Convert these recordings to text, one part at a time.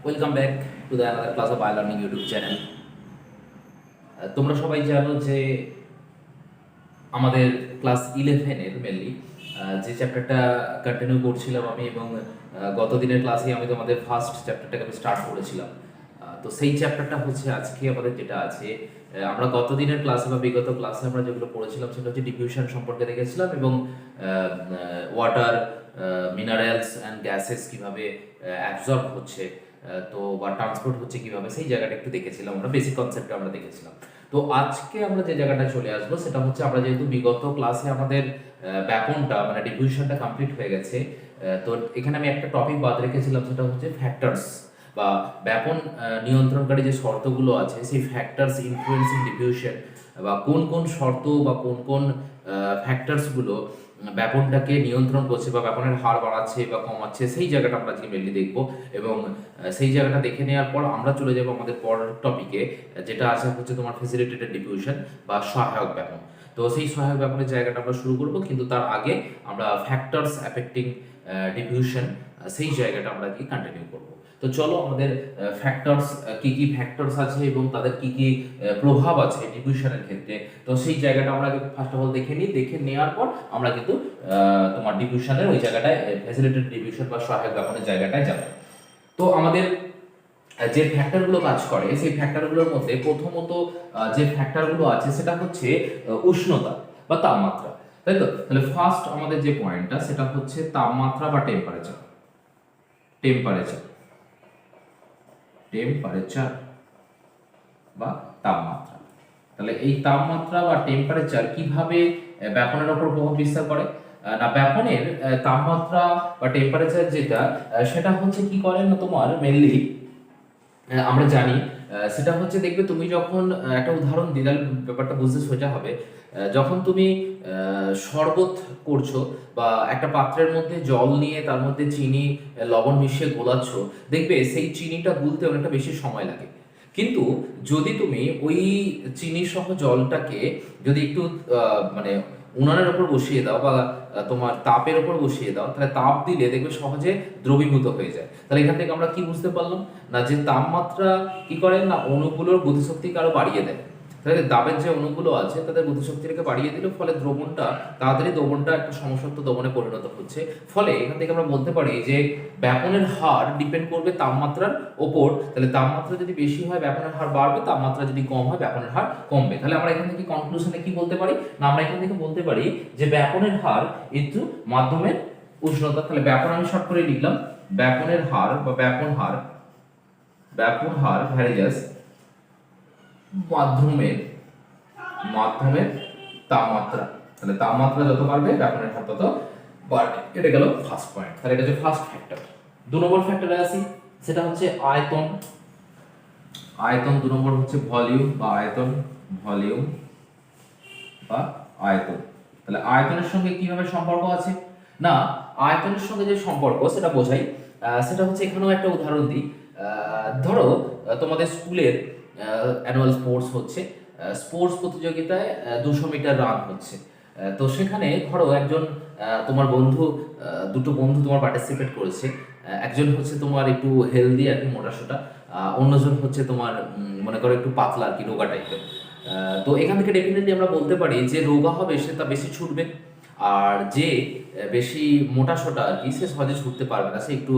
Welcome back to the another class of I learning YouTube channel. তোমরা সবাই জানো যে আমাদের ক্লাস 11-এর মেনলি যে চ্যাপ্টারটা কন্টিনিউ করছিলাম আমি, এবং গত দিনের ক্লাসে আমি তোমাদের ফার্স্ট চ্যাপ্টারটাকে আমি স্টার্ট করেছিলাম। তো সেই চ্যাপ্টারটা হচ্ছে আজকে আমাদের যেটা আছে। আমরা গত দিনের ক্লাসে বা বিগত ক্লাসে আমরা যেগুলো পড়েছিলাম সেটা হচ্ছে ডিফিউশন সম্পর্কে দেখেছিলাম, এবং ওয়াটার, মিনারেলস অ্যান্ড গ্যাসেস কীভাবে অ্যাবজর্ব হচ্ছে, তো বা ট্রান্সপোর্ট হচ্ছে কীভাবে, সেই জায়গাটা একটু দেখেছিলাম। আমরা বেসিক কনসেপ্টটা আমরা দেখেছিলাম। তো আজকে আমরা যে জায়গাটা চলে আসবো সেটা হচ্ছে, আমরা যেহেতু বিগত ক্লাসে আমাদের ব্যাপনটা মানে ডিভিশনটা কমপ্লিট হয়ে গেছে, তো এখানে আমি একটা টপিক বাদ রেখেছিলাম, সেটা হচ্ছে ফ্যাক্টরস বা ব্যাপন নিয়ন্ত্রণকারী যে শর্তগুলো আছে, সেই ফ্যাক্টরস ইনফ্লুয়েন্সিং ডিভিউশন, বা কোন কোন শর্ত বা কোন কোন ফ্যাক্টরসগুলো ব্যাপনটাকে নিয়ন্ত্রণ করছে বা ব্যাপনের হার বাড়াচ্ছে বা কমাচ্ছে, সেই জায়গাটা আমরা আজকে মেনলি দেখবো। এবং সেই জায়গাটা দেখে নেওয়ার পর আমরা চলে যাবো আমাদের পরের টপিকে, যেটা আছে হচ্ছে তোমার ফেসিলিটেটেড ডিফিউশন বা সহায়ক ব্যাপন। তো সেই সহায়ক ব্যাপনের জায়গাটা আমরা শুরু করবো, কিন্তু তার আগে আমরা ফ্যাক্টরস অ্যাফেক্টিং ডিফিউশন, সেই জায়গাটা আমরা কি কন্টিনিউ করবো। তো চলো, আমাদের ফ্যাক্টরস কি কি ফ্যাক্টরস আছে এবং তাদের কি কি প্রভাব আছে ডিফিউশনের ক্ষেত্রে, তো সেই জায়গাটা আমরা ফার্স্ট অফ অল দেখে নিই। দেখে নেওয়ার পর আমরা কিন্তু তোমার ডিফিউশনের ওই জায়গাটায়, ফ্যাসিলিটেটেড ডিফিউশন বা সহায়ক ব্যাপনের জায়গাটায় যাবো। তো আমাদের যে ফ্যাক্টরগুলো কাজ করে, সেই ফ্যাক্টরগুলোর মধ্যে প্রথমত যে ফ্যাক্টরগুলো আছে সেটা হচ্ছে উষ্ণতা বা তাপমাত্রা, তাই তো? তাহলে ফার্স্ট আমাদের যে পয়েন্টটা সেটা হচ্ছে তাপমাত্রা বা টেম্পারেচার। টেম্পারেচার টেম্পারেচার বা তাপমাত্রা। তাহলে এই তাপমাত্রা বা টেম্পারেচার কিভাবে ব্যাপনের ওপর প্রভাব বিস্তার করে না, ব্যাপনের তাপমাত্রা বা টেম্পারেচার যেটা, সেটা হচ্ছে কি করে না, তোমার মেনলি আমরা জানি সেটা হচ্ছে, দেখবে তুমি যখন একটা উদাহরণ দিলে ব্যাপারটা বুঝতে সোজা হবে। যখন তুমি শরবত করছো বা একটা পাত্রের মধ্যে জল নিয়ে তার মধ্যে চিনি লবণ মিশিয়ে গোলাচ্ছ, দেখবে সেই চিনিটা গুলতে অনেকটা বেশি সময় লাগে। কিন্তু যদি তুমি ওই চিনি সহ জলটাকে যদি একটু মানে উনানের ওপর বসিয়ে দাও বা তোমার তাপের ওপর বসিয়ে দাও, তাহলে তাপ দিলে দেখবে সহজে দ্রবীভূত হয়ে যায়। তাহলে এখান থেকে আমরা কি বুঝতে পারলাম না, যে তাপমাত্রা কি করে না, অণুগুলোর গতিশক্তিকে আরো বাড়িয়ে দেয়। তাহলে দাবের যে অণুগুলো আছে তাদের গতিশক্তিটাকে বাড়িয়ে দিল, ফলে দ্রবণটা তাড়াতাড়ি দ্রবণটা একটা সমসত্ব দ্রবণে পরিণত হচ্ছে। ফলে এখান থেকে আমরা বলতে পারি যে ব্যাপনের হার ডিপেন্ড করবে তাপমাত্রার ওপর। তাহলে তাপমাত্রা যদি বেশি হয় ব্যাপনের হার বাড়বে, তাপমাত্রা যদি কম হয় ব্যাপনের হার কমবে। তাহলে আমরা এখান থেকে কনক্লুশনে কি বলতে পারি না, আমরা এখান থেকে বলতে পারি যে ব্যাপনের হার ইনটু মাধ্যমের উষ্ণতা। তাহলে ব্যাপন আমি শর্ট করে লিখলাম, ব্যাপনের হার বা ব্যাপন হার ভ্যারিজাস মাধ্যমের মাধ্যমের তাপমাত্রা। তাহলে তাপমাত্রা যত বাড়বে ব্যাপনের হার তত বাড়বে। এটা গেল ফার্স্ট পয়েন্ট। তাহলে এটা হচ্ছে ফার্স্ট ফ্যাক্টর। 2 নম্বর ফ্যাক্টরে আসি, সেটা হচ্ছে আয়তন। আয়তন 2 নম্বর হচ্ছে ভলিউম বা আয়তন, ভলিউম বা আয়তন। তাহলে আয়তনের সঙ্গে কিভাবে সম্পর্ক আছে না, আয়তনের সঙ্গে যে সম্পর্ক সেটা বোঝাই। সেটা হচ্ছে, এখানেও একটা উদাহরণ দিই। ধরো তোমাদের স্কুলের অ্যানুয়াল স্পোর্টস হচ্ছে, স্পোর্টস প্রতিযোগিতায় 200 মিটার রান হচ্ছে। তো সেখানে ধরো একজন তোমার বন্ধু, দুটো বন্ধু তোমার পার্টিসিপেট করেছে। একজন হচ্ছে তোমার একটু হেলদি আর কি, মোটাসোটা, অন্যজন হচ্ছে তোমার মনে করো একটু পাতলা আর কি, রোগা টাইপের। তো এখান থেকে ডেফিনেটলি আমরা বলতে পারি যে রোগা হবে সে তা বেশি ছুটবে, আর যে বেশি মোটাসোটা আর কি সে সহজে ছুটতে পারবে না, সে একটু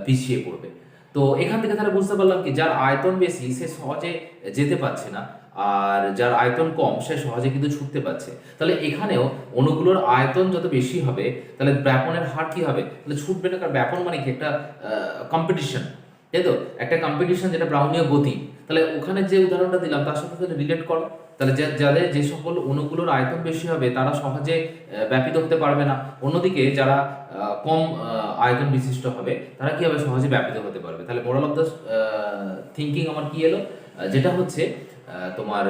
পিছিয়ে পড়বে। তো এখান থেকে তাহলে বুঝতে পারলাম কি, যার আয়তন বেশি সে সহজে যেতে পারছে না, আর যার আয়তন কম সে সহজে কিন্তু ছুটতে পারছে। তাহলে এখানেও অণুগুলোর আয়তন যত বেশি হবে তাহলে ব্যাপনের হার কি হবে, তাহলে ছুটবে না। কারণ ব্যাপন মানে কি, একটা কম্পিটিশন, তাই তো? একটা কম্পিটিশন যেটা ব্রাউনীয় গতি। তাহলে ওখানে যে উদাহরণটা দিলাম তার সাথে তাহলে রিলেট করো। তাহলে যাদের যে সকল অণুগুলোর আয়তন বেশি হবে তারা সহজে ব্যাপিত হতে পারবে না, অন্যদিকে যারা কম আয়তন বিশিষ্ট হবে তারা কি হবে, সহজে ব্যাপিত হতে পারবে। তাহলে মোরাল অফ দ্য থিঙ্কিং আমার কি এলো, যেটা হচ্ছে তোমার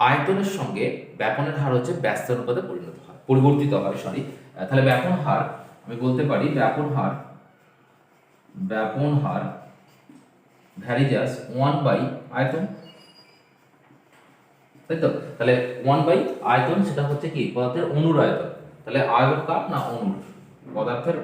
আয়তনের সঙ্গে ব্যাপনের হার হচ্ছে ব্যস্ত অনুপাতে পরিবর্তিত হয়, সরি। তাহলে ব্যাপন হার আমি বলতে পারি, ব্যাপন হার ভ্যারিজাস 1 বাই আয়তন, তাই তো? তাহলে 1 বাই আয়তন, সেটা হচ্ছে কি, পদার্থের অণুর আয়তন। তাহলে আয়তন কার না, অণুর, পদার্থের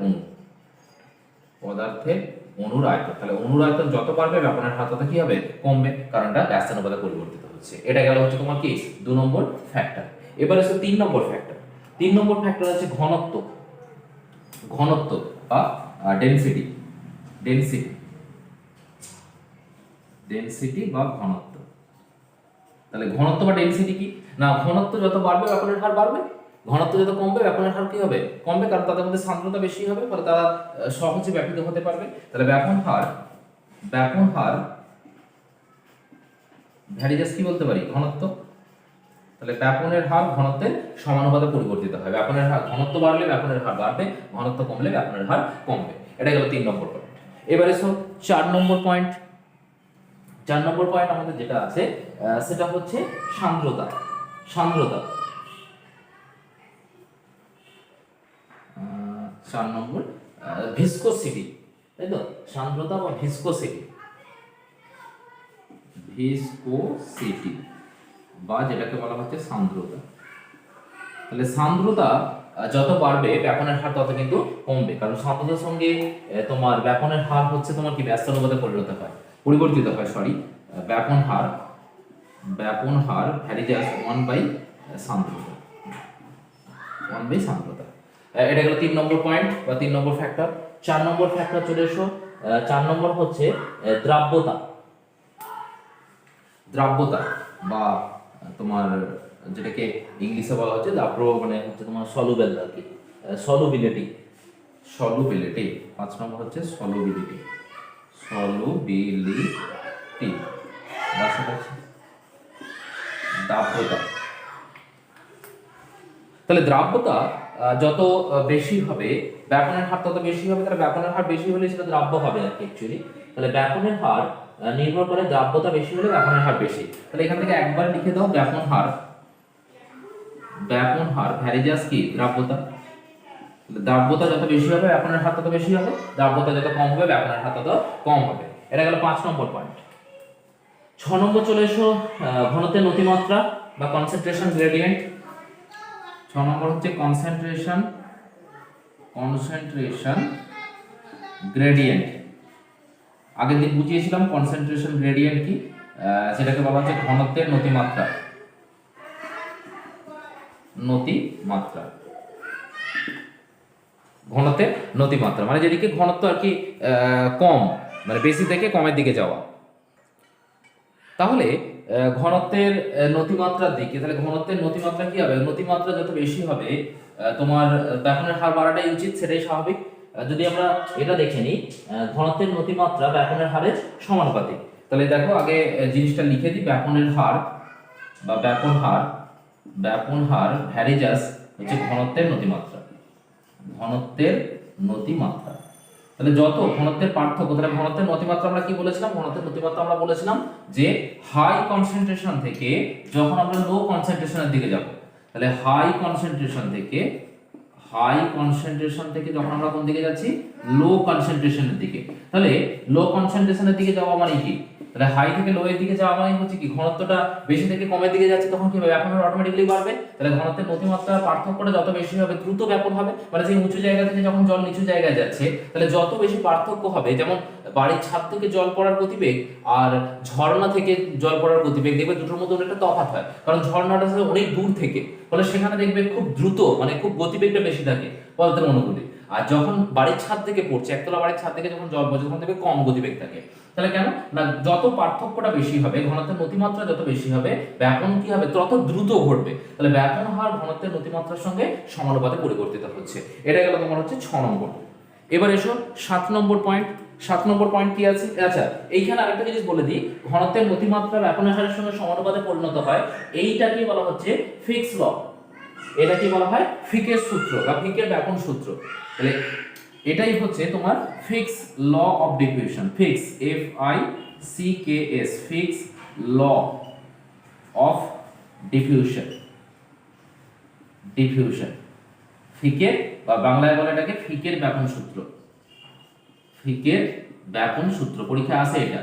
অণুর আয়তন। তাহলে অণুর আয়তন যত বাড়বে ব্যাপনের হার তত কি হবে? কমবে, কারণ এটা ব্যস্তানুপাতে পরিবর্তিত হচ্ছে। এটা গেল হচ্ছে তোমার কি 2 নম্বর ফ্যাক্টর। এবার আছে 3 নম্বর ফ্যাক্টর। 3 নম্বর ফ্যাক্টর আছে ঘনত্ব। ঘনত্ব বা ডেনসিটি। ডেনসিটি ডেনসিটি বা ঘনত্ব। তাহলে ঘনত্ব বা ডেনসিটি কি না, ঘনত্ব যত বাড়বে ব্যাপনের হার বাড়বে, ঘনত্ব যত কমবে ব্যাপনের হার কি হবে? কমবে, কারণ তাদের মধ্যে সান্দ্রতা বেশি হবে, ফলে তারা সহজে ব্যাপিত হতে পারবে। তাহলে ব্যাপন হার ভ্যারিজাস কি বলতে পারি? ঘনত্ব। তাহলে ব্যাপনের হার ঘনত্বের সমানুপাতে পরিবর্তিত হয়। ব্যাপনের হার ঘনত্ব বাড়লে ব্যাপনের হার বাড়বে, ঘনত্ব কমলে ব্যাপনের হার কমবে। এটা গেল 3 নম্বর পয়েন্ট। এবারে 4 নম্বর পয়েন্ট। 4 নম্বর পয়েন্ট আমাদের যেটা আছে সেটা হচ্ছে সান্দ্রতা। সান্দ্রতা 4 নম্বর ভিসকোসিটি, তাই তো? সান্দ্রতা বা ভিসকোসিটি। ভিসকোসিটি বা যেটাকে বলা হচ্ছে সান্দ্রতা। তাহলে সান্দ্রতা যত বাড়বে ব্যাপনের হার তত কিন্তু কমবে, কারণ সান্দ্রতার সঙ্গে তোমার ব্যাপনের হার হচ্ছে তোমার কি ব্যস্তানুপাতে পরিবর্তিত হয় সরি। ব্যাপন হার ভ্যারিজাস 1/সান্দ্রতা। 1/সান্দ্রতা। এটা গেল 3 নম্বর পয়েন্ট বা 3 নম্বর ফ্যাক্টর। 4 নম্বর ফ্যাক্টর চলে এসো। 4 নম্বর হচ্ছে দ্রাব্যতা। দ্রাব্যতা বা তোমার যেটাকে ইংলিশে বলা হচ্ছে মানে হচ্ছে তোমার সলুবেল আর কি, সলুবিলিটি। 5 নম্বর হচ্ছে সলুবিলিটি। দ্রাব্যতা। তাহলে দ্রাব্যতা যত বেশি হবে ব্যাপনের হার তত বেশি হবে। তাহলে ব্যাপনের হার বেশি হলে সেটা দ্রাব্য হবে আর কি অ্যাকচুয়ালি। তাহলে ব্যাপনের হার নির্ভর করে দ্রাব্যতা বেশি হলে ব্যাপনের হার বেশি। তাহলে এখান থেকে একবার লিখে দাও ব্যাপন হার ভ্যারিজাস কি দ্রাব্যতা। দ্রাব্যতা যত বেশি হবে ব্যাপনের হার তত বেশি হবে, দ্রাব্যতা যত কম হবে ব্যাপনের হার তত কম হবে। এটা গেল 5 নম্বর পয়েন্ট। 6 নম্বর চলে এসো ঘনত্বের নতিমাত্রা বা কনসেন্ট্রেশন গ্রেডিয়েন্ট। 6 নম্বর হচ্ছে কনসেন্ট্রেশন গ্রেডিয়েন্ট। আগের দিন বুঝিয়েছিলাম কনসেন্ট্রেশন গ্রেডিয়েন্ট কি, সেটাকে বলা হচ্ছে ঘনত্বের নতিমাত্রা। ঘনত্বের নতিমাত্রা মানে যেদিকে ঘনত্ব আর কি কম, মানে বেশি থেকে কমের দিকে যাওয়া। তাহলে ঘনত্বের নতিমাত্রার দিকে, তাহলে ঘনত্বের নতিমাত্রা কি হবে? নতিমাত্রা যত বেশি হবে তোমার ব্যাপনের হার বাড়াটাই উচিত, সেটাই স্বাভাবিক। যদি আমরা এটা দেখে নিই ঘনত্বের নতিমাত্রা ব্যাপনের হারের সমানুপাতিক। তাহলে দেখো আগে জিনিসটা লিখে দিই, ব্যাপনের হার বা ব্যাপন হার ভ্যারিজাস হচ্ছে ঘনত্বের নতিমাত্রা। তাহলে যত ঘনত্বের পার্থক্য, তাহলে ঘনত্বের নতিমাত্রা আমরা কি বলেছিলাম? ঘনত্বের নতিমাত্রা আমরা বলেছিলাম যে হাই কনসেন্ট্রেশন থেকে যখন আমরা লো কনসেন্ট্রেশনের দিকে যাব, তাহলে হাই কনসেন্ট্রেশন থেকে যখন আমরা কোন দিকে যাচ্ছি? লো কনসেন্ট্রেশনের দিকে। তাহলে লো কনসেন্ট্রেশনের দিকে যাওয়া মানে কি? তাহলে হাই থেকে লো এর দিকে যাওয়া মানে হচ্ছে কি ঘনত্বটা বেশি থেকে কমের দিকে যাচ্ছে, তখন কি হবে? ব্যাপনের অটোমেটিক্যালি বাড়বে। তাহলে ঘনত্বের নতিমাত্রার পার্থক্যটা যত বেশি হবে দ্রুত ব্যাপন হবে, মানে যে উঁচু জায়গা থেকে যখন জল নিচু জায়গায় যাচ্ছে তাহলে যত বেশি পার্থক্য হবে, যেমন বাড়ির ছাদ থেকে জল পড়ার গতিবেগ আর ঝর্ণা থেকে জল পড়ার গতিবেগ, দেখবে দুটোর মধ্যে অনেকটা তফাৎ হয়, কারণ ঝর্ণাটা অনেক দূর থেকে, ফলে সেখানে দেখবে খুব দ্রুত মানে খুব গতিবেগটা বেশি থাকে পদার্থের অনুকূলে। আর যখন বাড়ির ছাদ থেকে পড়ছে, একতলা বাড়ির ছাদ থেকে যখন জল পড়ছে তখন দেখবে কম গতিবেগ থাকে। তাহলে কেন না, যত পার্থক্যটা বেশি হবে, ঘনত্বের নতিমাত্রা যত বেশি হবে, ব্যাপন কি হবে? তত দ্রুত ঘটবে। তাহলে ব্যাপন হার ঘনত্বের নতিমাত্রার সঙ্গে সমানুপাতে পরিবর্তিত হচ্ছে। এটা গেল তোমার হচ্ছে 6 নম্বর। এবার এসো 7 নম্বর পয়েন্ট। 7 নম্বর পয়েন্ট কি আছে? আচ্ছা, এইখানে আরেকটা জিনিস বলে দিই, ঘনত্বের নতিমাত্রা ব্যাপনের হারের সঙ্গে সমানুপাতে পরিণত হয়, এইটাকে বলা হচ্ছে ফিক্স ল। এটা কি বলা হয়? ফিকের সূত্র বা ফিকের ব্যাপন সূত্র। তাহলে এটাই হচ্ছে তোমার Fick's law of diffusion. Fick's FICKS Fick's law of diffusion. ফিকের বা বাংলায় বলে এটাকে ফিকের ব্যাপন সূত্র। ফিকের ব্যাপন সূত্র পরীক্ষা আসে, এটা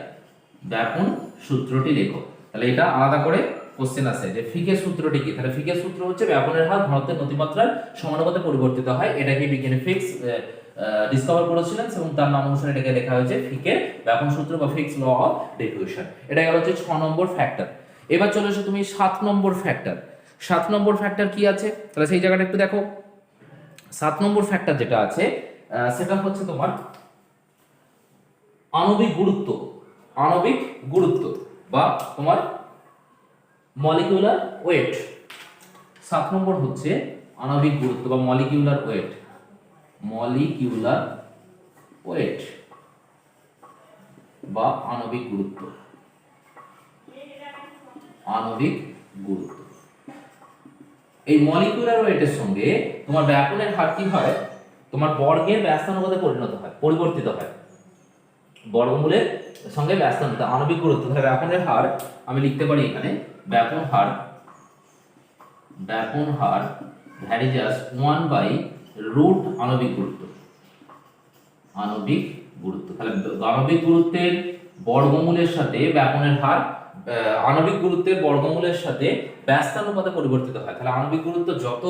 ব্যাপন সূত্রটি লেখো। তাহলে এটা আলাদা করে কোশ্চেন আছে যে ফিকের সূত্রটি কি। তাহলে ফিকের সূত্র হচ্ছে ব্যাপনের হার ঘনত্বের নতিমাত্রার সমানুপাতে পরিবর্তিত হয়, এটাকে বিজ্ঞানে ফিক্স ডিসকভার করেছিলেন এবং তার নাম অনুসারে এটাকে লেখা হয়েছে ফিকের ব্যাপন সূত্র বা ফিক্স ল অফ ডিফিউশন। এটা গেল হচ্ছে 6 নম্বর ফ্যাক্টর। এবার চলে এসো তুমি 7 নম্বর ফ্যাক্টর। 7 নম্বর ফ্যাক্টর কি আছে তাহলে সেই জায়গাটা একটু দেখো। 7 নম্বর ফ্যাক্টর যেটা আছে সেটা হচ্ছে তোমার আণবিক গুরুত্ব। আণবিক গুরুত্ব বা তোমার মলিকিউলার ওয়েট। 7 নম্বর হচ্ছে আণবিক গুরুত্ব বা মলিকিউলার ওয়েট। মলিকিউলার ওয়েট বা আণবিক গুরুত্ব। আণবিক গুরুত্ব এই মলিকিউলার ওয়েটের সঙ্গে তোমার ব্যাপনের হার কি হয়, তোমার বর্গের ব্যস্তানুপাতে পরিবর্তিত হয়। বর্গমূলের সঙ্গে ব্যস্তানুপাত আণবিক গুরুত্ব। তাহলে ব্যাপনের হার আমি লিখতে পারি এখানে ব্যাপন হার ভ্যারিজাস 1/রুট আণবিক গুরুত্ব। আণবিক গুরুত্ব তাহলে আণবিক গুরুত্বের বর্গমূলের সাথে ব্যাপনের হার আণবিক গুরুত্বের বর্গমূলের সাথে ব্যস্তানুপাতে পরিবর্তিত হয়। তাহলে আণবিক গুরুত্ব যত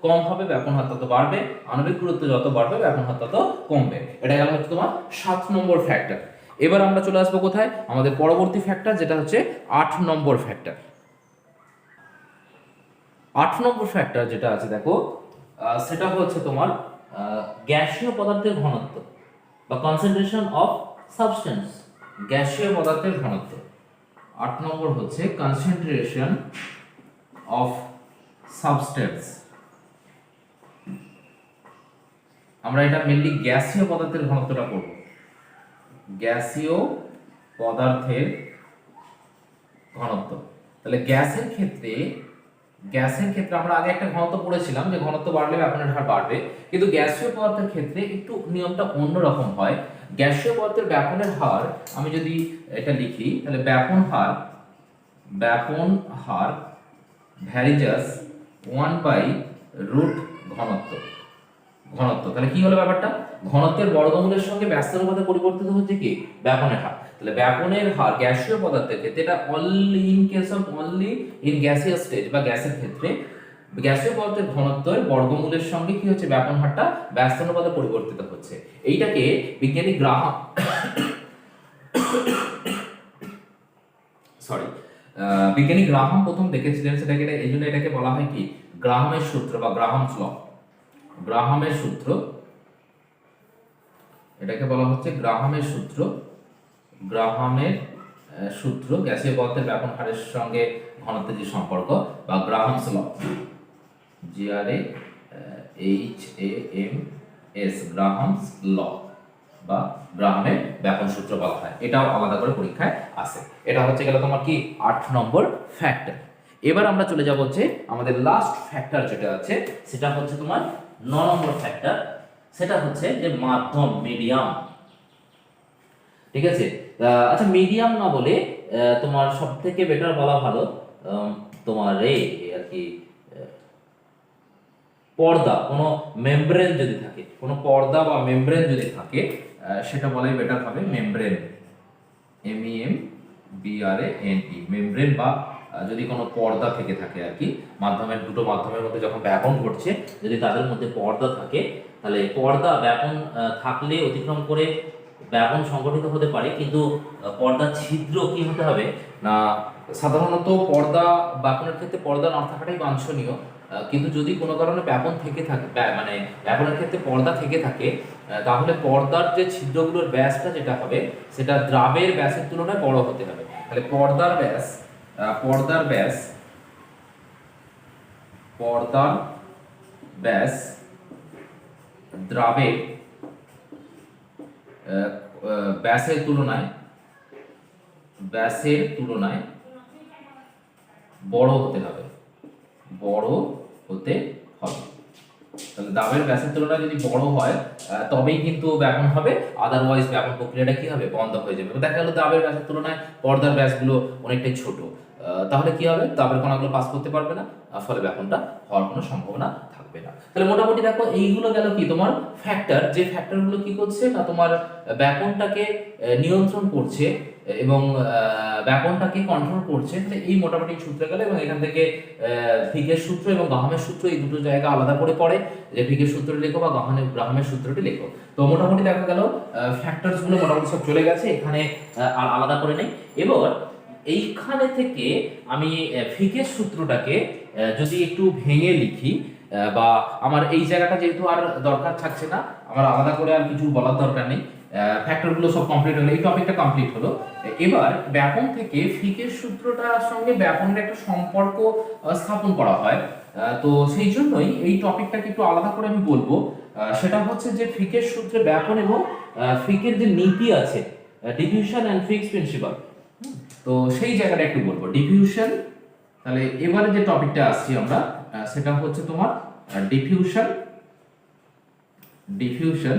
কম হবে ব্যাপন হার তত বাড়বে, আণবিক গুরুত্ব যত বাড়বে ব্যাপন হার তত কমবে। এটা গেল হচ্ছে তোমার 7 নম্বর ফ্যাক্টর। এবার আমরা চলে আসবো কোথায়, আমাদের পরবর্তী ফ্যাক্টর যেটা হচ্ছে 8 নম্বর ফ্যাক্টর। 8 নম্বর ফ্যাক্টর যেটা আছে দেখো সেটা হচ্ছে তোমার গ্যাসীয় পদার্থের ঘনত্ব বা কনসেন্ট্রেশন অফ সাবস্টেন্স। গ্যাসীয় পদার্থের ঘনত্ব। 8 নম্বর হচ্ছে কনসেন্ট্রেশন অফ সাবস্টেন্স। আমরা এটা মেইনলি গ্যাসীয় পদার্থের ঘনত্বটা করব। গ্যাসীয় পদার্থের ঘনত্ব। তাহলে গ্যাসের ক্ষেত্রে আমরা আগে একটা ঘনত্ব পড়েছিলাম যে ঘনত্ব বাড়লে ব্যাপনের হার বাড়বে, কিন্তু গ্যাসীয় পদার্থের ক্ষেত্রে একটু নিয়মটা অন্যরকম হয়। গ্যাসীয় পদার্থের ব্যাপনের হার আমি যদি এটা লিখি তাহলে ব্যাপন হার ভ্যারিজাস 1/রুট ঘনত্ব। তাহলে কি হলো ব্যাপারটা, ঘনত্বের বর্গমূলের সঙ্গে ব্যস্তানুপাতে পরিবর্তিত হচ্ছে কি ব্যাপনের হার। তাহলে ব্যাপনের হার গ্যাসীয় পদার্থের ক্ষেত্রে এটা অনলি ইন গ্যাসিয়াস স্টেজ বা গ্যাসের ক্ষেত্রে গ্যাসীয় পদার্থের ঘনত্বের বর্গমূলের সঙ্গে কি হচ্ছে ব্যাপন হারটা ব্যস্তানুপাতে পরিবর্তিত হচ্ছে। এইটাকে বিজ্ঞানী গ্রাহাম প্রথম দেখেছিলেন। সেটাকে এই জন্য এটাকে বলা হয় কি গ্রাহামের সূত্র বা গ্রাহামস ল। গ্রাহামের সূত্র, এটাকে বলা হচ্ছে গ্রাহামের সূত্র। গ্যাসীয় পদার্থের ব্যাপন হারের সঙ্গে ঘনত্বের যে সম্পর্ক বা গ্রাহামস ল। GRAHAMS গ্রাহামস ল বা গ্রাহামের ব্যাপন সূত্র বলা হয়। এটাও আলাদা করে পরীক্ষায় আসে। এটা হচ্ছে গেল তোমার কি 8 নম্বর ফ্যাক্টর। এবার আমরা চলে যাব হচ্ছে আমাদের লাস্ট ফ্যাক্টর যেটা আছে সেটা হচ্ছে তোমার 9 নম্বর ফ্যাক্টর। সেটা হচ্ছে যে মাধ্যম, মিডিয়াম। ঠিক আছে, আচ্ছা মিডিয়াম না বলে তোমার সবথেকে বেটার বলা ভালো তোমার আর কি পর্দা, কোনো মেমব্রেন যদি থাকে, কোনো পর্দা বা মেমব্রেন যদি থাকে সেটা বলাই বেটার হবে মেমব্রেন। MEMBRANE মেমব্রেন বা যদি কোনো পর্দা থেকে থাকে আর কি, দুটো মাধ্যমের মধ্যে যখন ব্যাপন ঘটছে যদি তাদের মধ্যে পর্দা থাকে তাহলে পর্দা ব্যাপন থাকলে অতিক্রম করে ব্যাপন সংগঠিত হতে পারে, কিন্তু পর্দা ছিদ্র কি হতে হবে না, সাধারণত পর্দা ব্যাপনের ক্ষেত্রে পর্দা না থাকাটাই বাঞ্ছনীয়, কিন্তু যদি কোনো কারণে ব্যাপন থেকে থাকে মানে ব্যাপনের ক্ষেত্রে পর্দা থেকে থাকে তাহলে পর্দার যে ছিদ্রগুলোর ব্যাসটা যেটা হবে সেটা দ্রাবের ব্যাসের তুলনায় বড় হতে হবে। তাহলে পর্দার ব্যাস দ্রাবের ব্যাসের তুলনায় বড় হতে হবে। তাহলে দ্রাবের ব্যাসের তুলনায় যদি বড় হয় তবেই কিন্তু ব্যাপন হবে, আদারওয়াইজ ব্যাপন প্রক্রিয়াটা কি হবে বন্ধ হয়ে যাবে। দেখা গেল দ্রাবের ব্যাসের তুলনায় পর্দার ব্যাসগুলো অনেকটাই ছোট, তাহলে কি হবে দ্রাবের কণাগুলো পাস করতে পারবে না, ফলে ব্যাপনটা হওয়ার কোনো সম্ভাবনা থাকবে না। তাহলে মোটামুটি দেখো এইগুলো গেল কি তোমার ফ্যাক্টর, যে ফ্যাক্টরগুলো কি করছে না তোমার ব্যাপনটাকে নিয়ন্ত্রণ করছে এবং ব্যাপনটাকে কন্ট্রোল করছে, তাহলে এই মোটামুটি সূত্রে গেলে, এবং এখান থেকে ফিকের সূত্র এবং গ্রাহামের সূত্র এই দুটো জায়গা আলাদা করে পড়ে, যে ফিকের সূত্রটি লেখো বা গ্রাহামের সূত্রটি লেখো। তো মোটামুটি দেখা গেল ফ্যাক্টরস গুলো মোটামুটি সব চলে গেছে, এখানে আর আলাদা করে নেই। এবার এইখানে থেকে আমি ফিকের সূত্রটাকে যদি একটু ভেঙে লিখি, বা আমার এই জায়গাটা যেহেতু আর দরকার থাকছে না, আমার আলাদা করে আর কিছু বলার দরকার নেই, ফ্যাক্টরগুলো সব কমপ্লিট হলো, এই টপিকটা কমপ্লিট হলো। এবার ব্যাপন থেকে ফিকের সূত্রটার সঙ্গে ব্যাপনের একটা সম্পর্ক স্থাপন করা হয়। তো সেই জন্যই এই টপিকটাকে একটু আলাদা করে আমি বলবো। সেটা হচ্ছে যে ফিকের সূত্রে ব্যাপন এবং ফিকের যে নীতি আছে, ডিফিউশন অ্যান্ড ফিক্স প্রিন্সিপাল, তো সেই জায়গাটা একটু বলবো। ডিফিউশন, তাহলে এবারে যে টপিকটা আসছি আমরা, সেটা হচ্ছে তোমার diffusion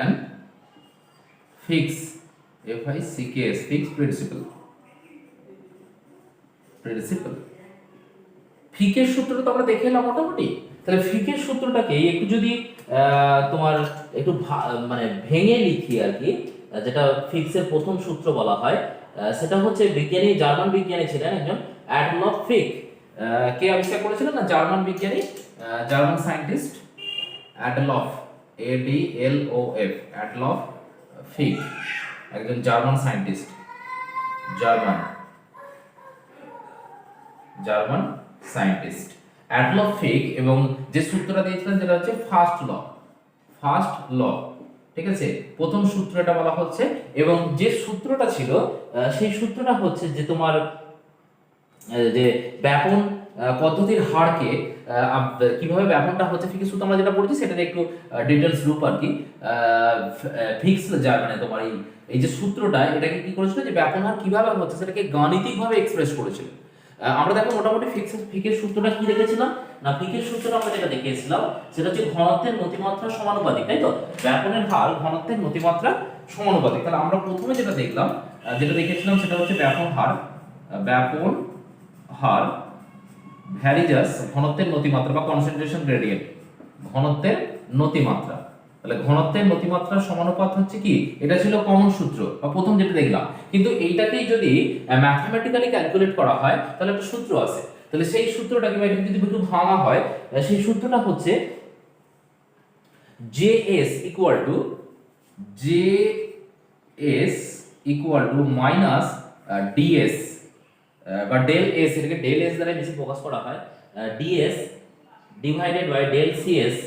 and fix, FICKS, fix principle। ফিকের সূত্রটা তো আমরা দেখে এলাম মোটামুটি। তাহলে ফিকের সূত্রটাকে একটু যদি তোমার একটু মানে ভেঙে লিখি আর কি, যেটা ফিক্সের প্রথম সূত্র বলা হয়, সেটা হচ্ছে বিজ্ঞানী, জার্মান বিজ্ঞানী ছিলেন একজন অ্যাডলফ ফিক। কে আবিষ্কার করেছিলেন না? জার্মান বিজ্ঞানী, German scientist Adolf, ADLOF, Adolf ফিক, একজন German scientist, German scientist Adolf ফিক। এবং যে সূত্রটা দিয়েছিলেন যেটা হচ্ছে ফার্স্ট ল, ঠিক আছে, প্রথম সূত্র এটা বলা হচ্ছে। এবং যে সূত্রটা ছিল সেই সূত্রটা হচ্ছে যে তোমার যে ব্যাপন পদ্ধতির হারকে কিভাবে ব্যাপনটা হচ্ছে ফিক্স সূত্র আমরা যেটা পড়ছি সেটার একটু ডিটেলস রূপ আর কি। ফিক্স মানে তোমার এই যে সূত্রটা, এটাকে কি করেছিল, যে ব্যাপন হার কিভাবে হচ্ছে সেটাকে গাণিতিকভাবে এক্সপ্রেস করেছিল। আমরা দেখো মোটামুটি ফিকের সূত্রটা কি দেখেছিলাম না, ফিকের সূত্রটা আমরা যেটা দেখিয়েছিলাম সেটা হচ্ছে ঘনত্বের নতিমাত্রা সমানুপাতিক, তাই তো? ব্যাপনের হার ঘনত্বের নতিমাত্রা সমানুপাতিক। তাহলে আমরা প্রথমে যেটা দেখলাম, যেটা দেখেছিলাম সেটা হচ্ছে ব্যাপন হার ভ্যারিজাস ঘনত্বের নতিমাত্রা বা কনসেন্ট্রেশন গ্রেডিয়েন্ট, ঘনত্বের নতিমাত্রা। তাহলে ঘনত্বের নতিমাত্রার সমানুপাত হচ্ছে কি, এটা ছিল কমন সূত্র বা প্রথম যেটা দেখলাম। কিন্তু এইটাকেই যদি ম্যাথমেটিক্যালি ক্যালকুলেট করা হয় তাহলে একটা সূত্র আছে। তাহলে সেই সূত্রটাকে যদি একটু ভাঙা হয়, সেই সূত্রটা হচ্ছে JS equal to minus DS বা ডেল এস, এটাকে ডেল এস দ্বারা বেশি ফোকাস করা হয়, DS divided by del CS,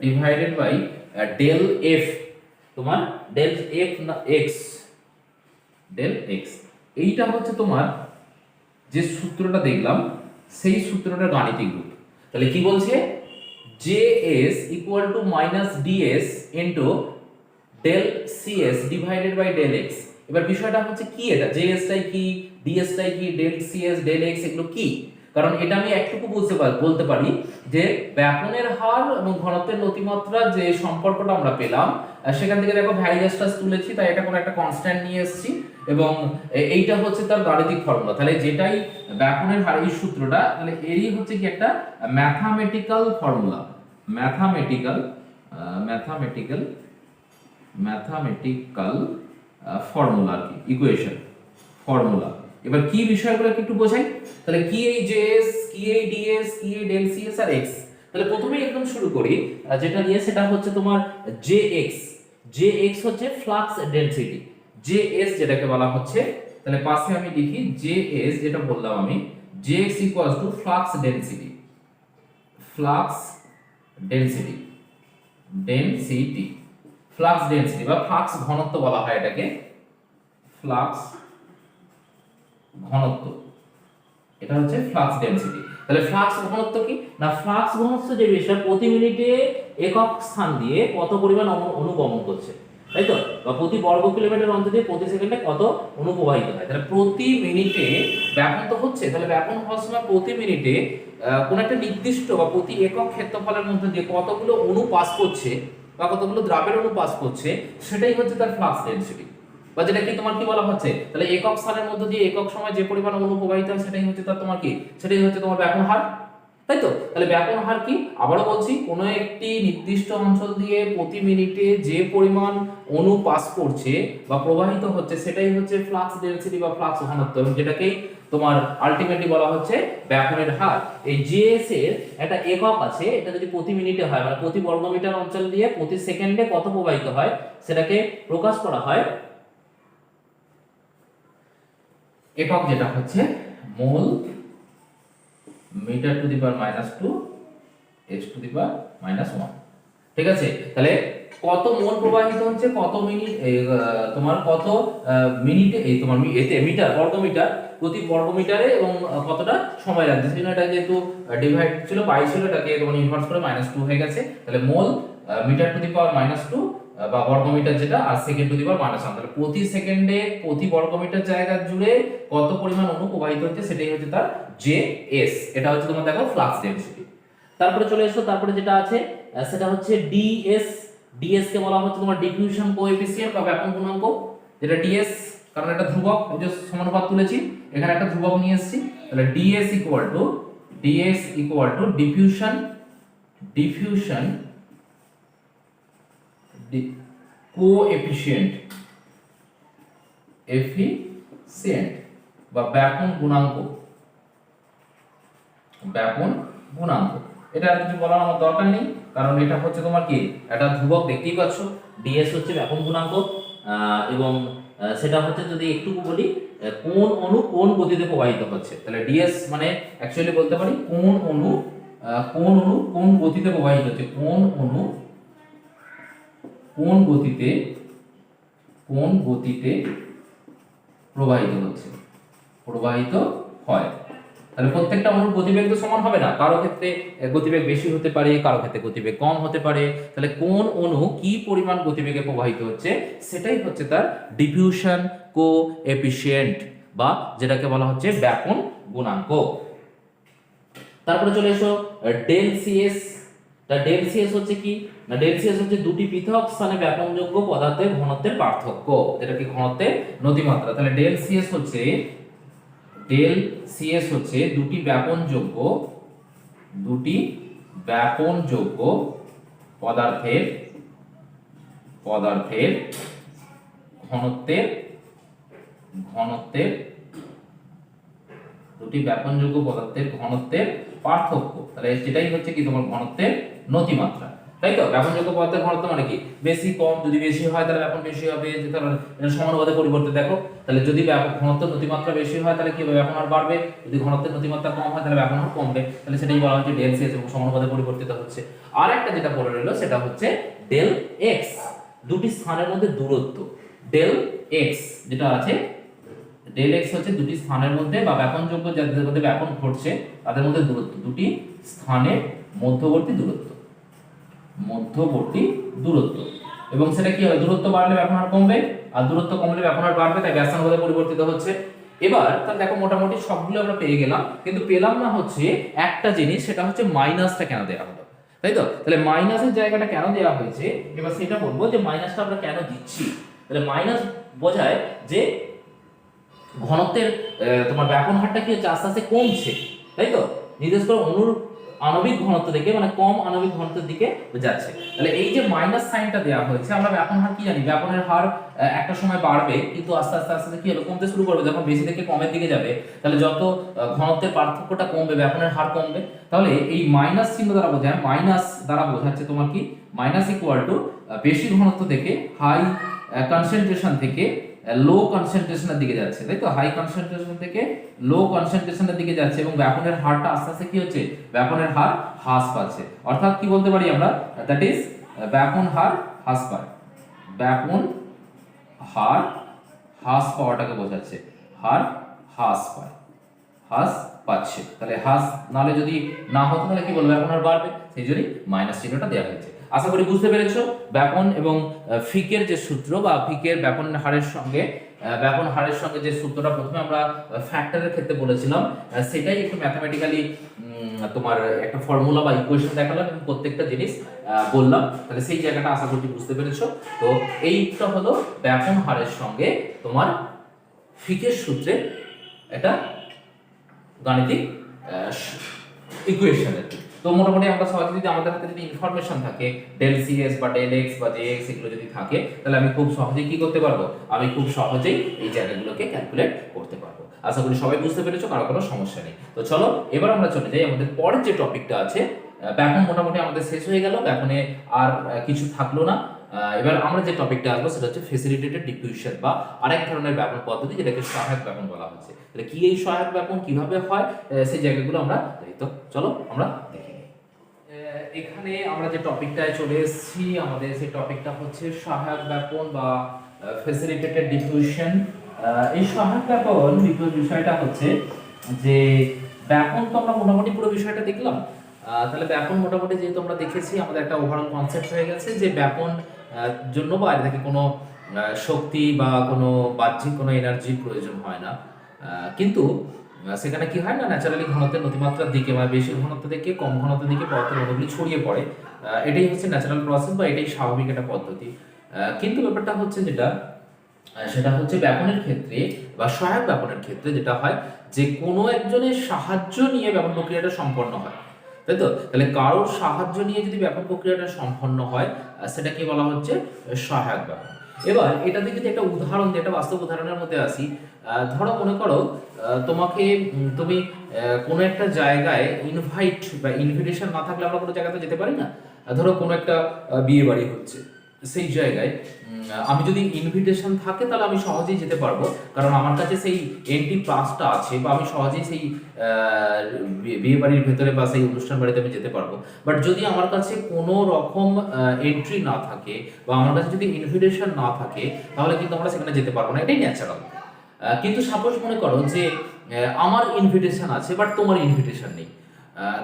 divided by del F, তোমার ডেল F না x, এইটা হচ্ছে তোমার যে সূত্রটা দেখলাম সেই সূত্রটার গাণিতিক রূপ। তাহলে কি বলছে, JS equal to minus DS into del CS divided by del x। এবার বিষয়টা হচ্ছে কি, এটা JS টাই কি, DS টাই কি, ডেল CS ডেল x এগুলো কি? কারণ এটা আমি একটুকু বলতে পারি যে ব্যাপনের হার এবং ঘনত্বের নতিমাত্রা যে সম্পর্কটা আমরা পেলাম, সেখান থেকে দেখো ভ্যারিয়াসটা তুলেছি, তাই এটা কোনো একটা কনস্ট্যান্ট নিয়ে এসেছি, এবং এইটা হচ্ছে তার গাণিতিক ফর্মুলা। তাহলে যেটাই ব্যাপনের হার এই সূত্রটা, তাহলে এরই হচ্ছে কি একটা ম্যাথামেটিক্যাল ফর্মুলা, ম্যাথামেটিক্যাল ফর্মুলা আর কি, ইকুয়েশন ফর্মুলা। এবার কি বিষয়গুলো একটু বোঝাই। তাহলে কি এই JS, কি এই DS, কি এই ডেল CS আর x। তাহলে প্রথমেই একদম শুরু করি যেটা দিয়ে, সেটা হচ্ছে তোমার JX হচ্ছে ফ্লাক্স ডেনসিটি, JS যেটাকে বলা হচ্ছে। তাহলে পাশে আমি লিখি JS, যেটা বললাম আমি, JX equals to flux density, flux density বা ফ্লাক্স ঘনত্ব বলা হয় এটাকে, ফ্লাক্স ঘনত্ব, এটা হচ্ছে ফ্লাক্স ডেনসিটি। তাহলে ফ্লাক্স ঘনত্ব কি না, ফ্লাক্স ঘনত্ব যে বিষয় প্রতি মিনিটে একক স্থান দিয়ে কত পরিমাণ অনুগমন করছে, তাই তো, বা প্রতি বর্গ কিলোমিটার অন্তর দিয়ে প্রতি সেকেন্ডে কত অণু প্রবাহিত হয়। তাহলে প্রতি মিনিটে ব্যাপন তো হচ্ছে, তাহলে ব্যাপন হওয়ার সময় প্রতি মিনিটে কোন একটা নির্দিষ্ট বা প্রতি একক ক্ষেত্রফলের মধ্যে দিয়ে কতগুলো অণু পাস করছে বা কতগুলো দ্রাবের অণু পাস করছে, সেটাই হচ্ছে তার ফ্লাক্স ডেনসিটি, বা যেটা কি তোমার কি বলা হচ্ছে, তাহলে একক স্থানের মধ্যে দিয়ে একক সময় যে পরিমাণ অণু প্রবাহিত হয় সেটাই হচ্ছে তার তোমার কি, সেটাই হচ্ছে তোমার ব্যাপন হার, তাই তো? তাহলে ব্যাপন হার কি? আবারও বলছি, কোনো একটি নির্দিষ্ট অঞ্চল দিয়ে প্রতি মিনিটে যে পরিমাণ অণু পাস করছে বা প্রবাহিত হচ্ছে সেটাই হচ্ছে ফ্লাক্স ডেনসিটি বা ফ্লাক্স ঘনত্ব, এবং যেটাকেই তোমার আলটিমেটলি বলা হচ্ছে ব্যাপনের হার। এই জিএস এর একটা একক আছে, এটা যদি প্রতি মিনিটে হয় মানে প্রতি বর্গমিটার অঞ্চল দিয়ে প্রতি সেকেন্ডে কত প্রবাহিত হয় সেটাকে প্রকাশ করা হয় একক, যেটা হচ্ছে mole metre to the power -2 x to the power -1। ঠিক আছে? তাহলে কত মোল প্রবাহিত হচ্ছে, কত মিনিট তোমার কত মিনিটে এই তোমার এতে মিটার বর্গমিটার প্রতি বর্গমিটারে, এবং কতটা সময় লাগছে, সেজন্য এটা যেহেতু ডিভাইড ছিল 22 ছিল, এটাকে তোমার ইনভার্স করে -2 হয়ে গেছে। তাহলে মোল মিটার টু দি পাওয়ার -2 বা বর্গমিটার যেটা, আর সেকেন্ড টু দি পাওয়ার -1। তাহলে প্রতি সেকেন্ডে প্রতি বর্গমিটার জায়গা জুড়ে কত পরিমাণ অণু প্রবাহিত হচ্ছে সেটাই হচ্ছে তার জেএস। এটা হচ্ছে তোমার দেখো ফ্লাক্স ডেনসিটি। তারপরে চলে এসো, তারপরে যেটা আছে সেটা হচ্ছে ডিএস। ডিএস কে বলা হচ্ছে তোমার ডিফিউশন কোএফিসিয়েন্ট বা ব্যাপন গুণাঙ্ক, যেটা ডিএস, কারণ এটা ধ্রুবক, এই যে সমানুপাত তুলেছি এখানে একটা ধ্রুবক নিয়ে এসেছি। তাহলে DS equal to diffusion coefficient বা ব্যাপন গুণাঙ্ক। এটা আর কিছু বলার আমার দরকার নেই, কারণ এটা হচ্ছে তোমার কি একটা ধ্রুবক, দেখতেই পাচ্ছ। ডিএস হচ্ছে ব্যাপন গুণাঙ্ক, এবং সেটা হচ্ছে যদি একটু বলি কোন অণু কোন গতিতে প্রবাহিত হচ্ছে। তাহলে ডিএস মানে অ্যাকচুয়ালি বলতে পারি কোন অণু কোন গতিতে প্রবাহিত হচ্ছে, কোন অণু কোন গতিতে প্রবাহিত হয়। তাহলে প্রত্যেকটা অণুর গতিবেগ তো সমান হবে না, কারো ক্ষেত্রে গতিবেগ বেশি হতে পারে, কারো ক্ষেত্রে গতিবেগ কম হতে পারে। তাহলে কোন অণু কি পরিমাণ গতিবেগে প্রবাহিত হচ্ছে সেটাই হচ্ছে তার ডিফিউশন কোএফিসিয়েন্ট বা যেটাকে বলা হচ্ছে ব্যাপন গুণাঙ্ক। তারপরে চলে এসো ডেল সিএস। ডেল সিএস হচ্ছে কি না, ডেল সিএস হচ্ছে দুটি পৃথক স্থানে ব্যাপনযোগ্য পদার্থের ঘনত্বের পার্থক্য, যেটা কি ঘনত্বের নতিমাত্রা। তাহলে ডেল সিএস হচ্ছে দুটি ব্যাপনযোগ্য পদার্থের ঘনত্বের পার্থক্য। তাহলে সেটাই হচ্ছে কি তোমার ঘনত্বের নতিমাত্রা, তাই তো? ব্যাপনযোগ্য পদার্থের ঘনত্ব মানে কি বেশি কম, যদি বেশি হয় তাহলে ব্যাপন বেশি হবে, তাহলে সমানুপাতে পরিবর্তে দেখো। তাহলে যদি ঘনত্ব নতিমাত্রা বেশি হয় তাহলে কি হবে, ব্যাপন হার বাড়বে, যদি ঘনত্বের নতিমাত্রা কম হয় তাহলে ব্যাপন হার কমবে। তাহলে সেটাই বলা হচ্ছে ডেল সিএস, এবং সমানুপাতে পরিবর্তিত হচ্ছে। আর একটা যেটা পড়ে রইলো সেটা হচ্ছে ডেল এক্স, দুটি স্থানের মধ্যে দূরত্ব। ডেল এক্স যেটা আছে, ডেল এক্স হচ্ছে দুটি স্থানের মধ্যে বা ব্যাপনযোগ্য যাদের মধ্যে ব্যাপন ঘটছে তাদের মধ্যে দূরত্ব, দুটি স্থানের মধ্যবর্তী দূরত্ব। এবং সেটা কি হবে, দূরত্ব বাড়লে ব্যাপন হার কমবে, আর দূরত্ব কমলে ব্যাপন হার বাড়বে, তাই ব্যাসানুপাতে পরিবর্তিত হচ্ছে। এবার তাহলে দেখো মোটামুটি সবগুলো আমরা পেয়ে গেলাম, কিন্তু পেলাম না হচ্ছে একটা জিনিস, সেটা হচ্ছে মাইনাসটা কেন দেওয়া হলো, তাই তো? তাহলে মাইনাসের জায়গাটা কেন দেওয়া হয়েছে এবার সেটা বলবো, যে মাইনাসটা আমরা কেন দিচ্ছি। তাহলে মাইনাস বোঝায় যে ঘনত্বের তোমার ব্যাপন হারটা কি হচ্ছে আস্তে আস্তে কমছে, তাই তো? নির্দেশ করে অণুর আণবিক ঘনত্ব দিকে, মানে কম আণবিক ঘনত্বের দিকে যাচ্ছে। তাহলে এই যে মাইনাস সাইনটা দেওয়া হয়েছে, আমরা ব্যাপন হার কি জানি, ব্যাপনের হার একটা সময় বাড়বে, কিন্তু আস্তে আস্তে কি হবে, কমতে শুরু করবে। যখন বেশি থেকে কমের দিকে যাবে, তাহলে যত ঘনত্বের পার্থক্যটা কমবে ব্যাপনের হার কমবে। তাহলে এই মাইনাস চিহ্ন দ্বারা বোঝায়, মাইনাস দ্বারা বোঝাচ্ছে তোমার কি, মাইনাস ইকুয়াল টু বেশি ঘনত্ব থেকে হাই কনসেন্ট্রেশন থেকে লো কনসেন্ট্রেশনের দিকে যাচ্ছে, তাই তো? হাই কনসেন্ট্রেশন থেকে লো কনসেন্ট্রেশনের দিকে যাচ্ছে, এবং ব্যাপনের হারটা আস্তে আস্তে কি হচ্ছে, ব্যাপনের হার হ্রাস পাচ্ছে। অর্থাৎ কি বলতে পারি আমরা, দ্যাট ইজ ব্যাপন হার হ্রাস পায়, ব্যাপন হার হ্রাস পাওয়াটাকে বোঝাচ্ছে, হার হ্রাস পাচ্ছে। তাহলে হ্রাস নালে যদি না হতো তাহলে কি বলবো, ব্যাপন হার বাড়বে, সেই জন্যই মাইনাস চিহ্নটা দেওয়া হয়েছে। আশা করি বুঝতে পেরেছো ব্যাপন এবং ফিকের যে সূত্র, বা ফিকের ব্যাপন হারের সঙ্গে যে সূত্রটা প্রথমে আমরা ফ্যাক্টরের ক্ষেত্রে বলেছিলাম, সেটাই একটু ম্যাথমেটিক্যালি তোমার একটা ফর্মুলা বা ইকুয়েশন দেখালাম, এবং প্রত্যেকটা জিনিস বললাম। তাহলে সেই জায়গাটা আশা করছি বুঝতে পেরেছো। তো এইটা হলো ব্যাপন হারের সঙ্গে তোমার ফিকের সূত্রে একটা গাণিতিক ইকুয়েশনের। তো মোটামুটি আমরা সহজে যদি আমাদের হাতে যদি ইনফরমেশন থাকে ডেল সিএস বা ডেল এক্স বা জে এক্স এগুলো যদি থাকে, তাহলে আমি খুব সহজেই কি করতে পারবো, আমি খুব সহজেই এই জায়গাগুলোকে ক্যালকুলেট করতে পারবো। আশা করি সবাই বুঝতে পেরেছো, কারো কোনো সমস্যা নেই। তো চলো এবার আমরা চলে যাই আমাদের পরের যে টপিকটা আছে। ব্যাপন মোটামুটি আমাদের শেষ হয়ে গেল, ব্যাপনে আর কিছু থাকলো না। এবার আমরা যে টপিকটা আসবো সেটা হচ্ছে ফেসিলিটেটেড ডিফিউশন বা আরেক ধরনের ব্যাপন পদ্ধতি, যেটাকে সহায়ক ব্যাপন বলা হচ্ছে। তাহলে কি এই সহায়ক ব্যাপন, কিভাবে হয়, সেই জায়গাগুলো আমরা দেখি। তো চলো আমরা দেখি। এখানে আমরা যে টপিকটায় চলে এসেছি, আমাদের সেই টপিকটা হচ্ছে সহায়ক ব্যাপন বা ফেসিলিটেটেড ডিফিউশন। এই সহায়ক ব্যাপন বিষয়টা হচ্ছে যে ব্যাপন তো আমরা মোটামুটি পুরো বিষয়টা দেখলাম। তাহলে ব্যাপন মোটামুটি যেহেতু আমরা দেখেছি, আমাদের একটা ওভারঅল কনসেপ্ট হয়ে গেছে যে ব্যাপন জন্য বাইরে থেকে কোনো শক্তি বা কোনো বাহ্যিক কোনো এনার্জির প্রয়োজন হয় না। কিন্তু সেখানে কি হয় না, ন্যাচারালি ঘনত্বের নতিমাত্রার দিকে বা বেশি ঘনত্ব থেকে কম ঘনত্বের দিকে পদার্থের অণুগুলি ছড়িয়ে পড়ে। এটাই হচ্ছে ন্যাচারাল প্রসেস বা এটাই স্বাভাবিক একটা পদ্ধতি। কিন্তু ব্যাপারটা হচ্ছে যেটা, সেটা হচ্ছে ব্যাপনের ক্ষেত্রে বা সহায়ক ব্যাপনের ক্ষেত্রে যেটা হয় যে কোনো একজনের সাহায্য নিয়ে ব্যাপন প্রক্রিয়াটা সম্পন্ন হয়, তাই তো? তাহলে কারোর সাহায্য নিয়ে যদি ব্যাপন প্রক্রিয়াটা সম্পন্ন হয়, সেটাকে বলা হচ্ছে সহায়ক ব্যাপন। এবার এটাতে যদি একটা উদাহরণ দিই, একটা বাস্তব উদাহরণের মধ্যে আসি। ধরো মনে করো তোমাকে তুমি কোনো একটা জায়গায় ইনভাইট বা ইনভিটেশন না থাকলে আমরা কোনো জায়গাতে যেতে পারি না। ধরো কোনো একটা বিয়ে বাড়ি হচ্ছে, সেই জায়গায় আমি যদি ইনভিটেশন থাকে তাহলে আমি সহজেই যেতে পারবো, কারণ আমার কাছে সেই এন্ট্রি পাসটা আছে বা আমি সহজেই সেই বিয়ে বাড়ির ভেতরে বা সেই অনুষ্ঠান বাড়িতে আমি যেতে পারবো। বাট যদি আমার কাছে কোনো রকম এন্ট্রি না থাকে বা আমার কাছে যদি ইনভিটেশন না থাকে, তাহলে কিন্তু আমরা সেখানে যেতে পারবো না, এটাই ন্যাচারাল। কিন্তু সাপোজ মনে করো যে আমার ইনভিটেশন আছে বাট তোমার ইনভিটেশন নেই,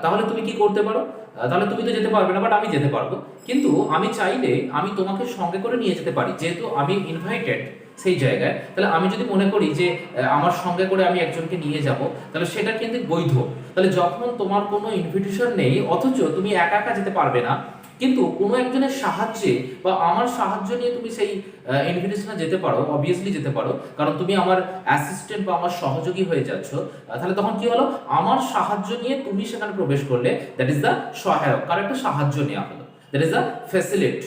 তাহলে তুমি কি করতে পারো? তাহলে তুমি তো যেতে পারবে না, বাট আমি যেতে পারবো। কিন্তু আমি চাইলে আমি তোমাকে সঙ্গে করে নিয়ে যেতে পারি, যেহেতু আমি ইনভাইটেড সেই জায়গায়। তাহলে আমি যদি মনে করি যে আমার সঙ্গে করে আমি একজনকে নিয়ে যাব, তাহলে সেটা কিন্তু বৈধ। তাহলে যখন তোমার কোনো ইনভিটেশন নেই অথচ তুমি একা একা যেতে পারবে না, কিন্তু কোনো একজনের সাহায্যে বা আমার সাহায্য নিয়ে তুমি সেই ইনভিটেশনে যেতে পারো, অবভিয়াসলি যেতে পারো, কারণ তুমি আমার অ্যাসিস্ট্যান্ট বা আমার সহযোগী হয়ে যাচ্ছ। তাহলে তখন কি হলো, আমার সাহায্য নিয়ে তুমি সেখানে প্রবেশ করলে, দ্যাট ইজ দ্য সহায়ক, কারণ একটা সাহায্য নেওয়া হলো, দ্যাট ইজ দ্য ফ্যাসিলিট,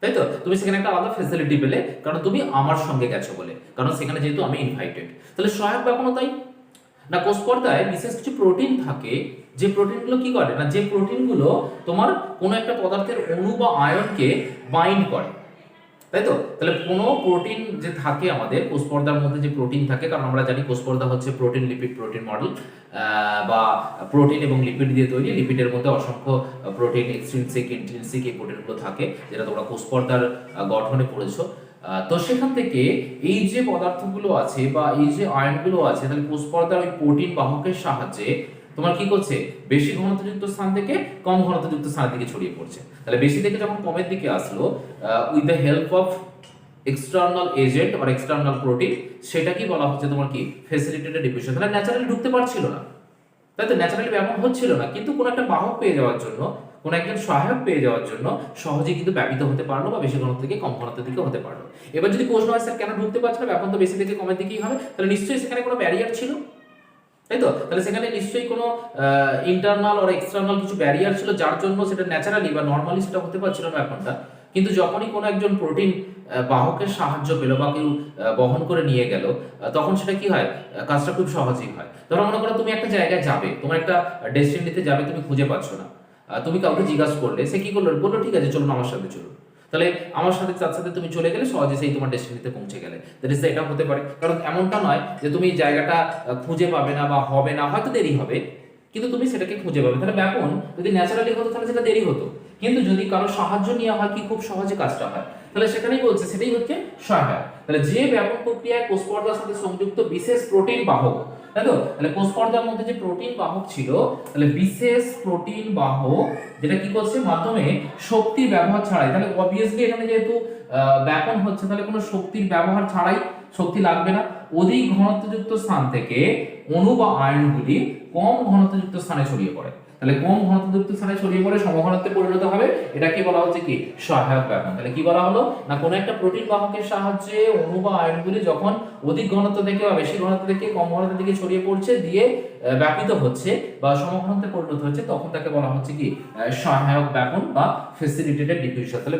তাই তো? তুমি সেখানে একটা আলাদা ফ্যাসিলিটি পেলে, কারণ তুমি আমার সঙ্গে গেছো বলে, কারণ সেখানে যেহেতু আমি ইনভাইটেড। তাহলে সহায়ক ব্যাপনও তাই না। কোষ পর্দায় বিশেষ কিছু প্রোটিন থাকে, যে প্রোটিনগুলো কি করে না, যে প্রোটিনগুলো তোমার কোনো একটা পদার্থের অণু বা আয়নকে বাইন্ড করে, তাই তো? তাহলে কোনো প্রোটিন যে থাকে আমাদের কোষ পর্দার মধ্যে, যে প্রোটিন থাকে, কারণ আমরা জানি কোষ পর্দা হচ্ছে প্রোটিন লিপিড প্রোটিন মডেল বা প্রোটিন এবং লিপিড দিয়ে তৈরি। লিপিডের মধ্যে অসংখ্য প্রোটিন, এক্সট্রিনসিক ইন্ট্রিনসিক এই প্রোটিনগুলো থাকে, যেটা তোমরা কোষ পর্দার গঠনে পড়েছো। তো সেখান থেকে এই যে পদার্থগুলো আছে বা এই যে আয়নগুলো আছে, তাহলে কোষ পর্দার ওই প্রোটিন বাহকের সাহায্যে তোমার কি করছে, বেশি ঘনত্বযুক্ত স্থান থেকে কম ঘনত্বযুক্ত স্থানের দিকে ছড়িয়ে পড়ছে। তাহলে বেশি থেকে যখন কমের দিকে আসলো, with the help of external agent আর এক্সটার্নাল প্রোটিন, সেটা কি বলা হচ্ছে তোমার কি, ফ্যাসিলিটেটেড ডিফিউশন। তাহলে ন্যাচারালি ঢুকতে পারছিল না, তাই তো? ন্যাচারালি ব্যবহার হচ্ছিল না, কিন্তু কোনো একটা বাহক পেয়ে যাওয়ার জন্য, কোনো একজন সহায়ক পেয়ে যাওয়ার জন্য সহজেই কিন্তু ব্যাপিত হতে পারলো বা বেশি ঘনত্ব থেকে কম ঘনত্বের দিকে হতে পারলো। এবার যদি প্রশ্ন হয় স্যার কেন ঢুকতে পারছে না, এখন তো বেশি থেকে কমের দিকেই হবে, তাহলে নিশ্চয়ই সেখানে কোনো ব্যারিয়ার ছিল, তাই তো? তাহলে সেখানে নিশ্চয়ই কোনো ইন্টারনাল আর এক্সটার্নাল কিছু ব্যারিয়ার ছিল, যার জন্য সেটা ন্যাচারালি বা নর্মালি সেটা হতে পারছিল না ব্যাপারটা। কিন্তু যখনই কোনো একজন প্রোটিন বাহকের সাহায্য পেল বা কেউ বহন করে নিয়ে গেল, তখন সেটা কি হয়, কাজটা খুব সহজেই হয়। ধরো মনে করো তুমি একটা জায়গায় যাবে, তোমার একটা ডেস্টিনিতে যাবে, তুমি খুঁজে পাচ্ছ না, তুমি কাউকে জিজ্ঞাসা করলে, সে কি করলো, বললো ঠিক আছে চলুন আমার সাথে চলুন। তাহলে আমার সাথে তার সাথে তুমি চলে গেলে, সহজে সেই তোমার ডেস্টিনিতে পৌঁছে গেলে। দ্যাট ইজ এটা হতে পারে, কারণ এমনটা নয় যে তুমি জায়গাটা খুঁজে পাবে না বা হবে না, হয়তো দেরি হবে, কিন্তু তুমি সেটাকে খুঁজে পাবে। তাহলে ব্যাপন যদি ন্যাচারালি হতো তাহলে সেটা দেরি হতো, কিন্তু যদি কারো সাহায্য নেওয়া হয় কি খুব সহজে কাজটা হয়। তাহলে সেখানেই বলছে সেটাই হচ্ছে সহায়ক। তাহলে যে ব্যাপন প্রক্রিয়ায় কোষ পর্দার সাথে সংযুক্ত বিশেষ প্রোটিন বাহক, তাই তো? তাহলে কোষ পর্দার মধ্যে যে প্রোটিন বাহক ছিল, তাহলে বিশেষ প্রোটিন বাহক যেটা কি করছে, মাধ্যমে শক্তির ব্যবহার ছাড়াই, তাহলে অবভিয়াসলি এখানে যেহেতু ব্যাপন হচ্ছে, তাহলে কোনো শক্তির ব্যবহার ছাড়াই, শক্তি লাগবে না, অধিক ঘনত্বযুক্ত স্থান থেকে অণু বা আয়নগুলি কম ঘনত্বযুক্ত স্থানে ছড়িয়ে পড়ে। তাহলে কম ঘনত্বযুক্ত স্থানে ছড়িয়ে পড়ে সমঘনত্বে পরিণত হবে, এটাকে বলা হচ্ছে কি সহায়ক ব্যাপন। তাহলে কি বলা হলো না, কোনো একটা প্রোটিন বাহকের সাহায্যে অণু বা আয়নগুলি যখন অধিক ঘনত্ব থেকে বা বেশি ঘনত্ব থেকে কম ঘনত্ব থেকে ছড়িয়ে পড়ছে, দিয়ে ব্যাপিত হচ্ছে বা সমঘনত্বে পরিণত হচ্ছে, তখন তাকে বলা হচ্ছে কি সহায়ক ব্যাপন বা ফেসিলিটেটেড ডিফিউশন। তাহলে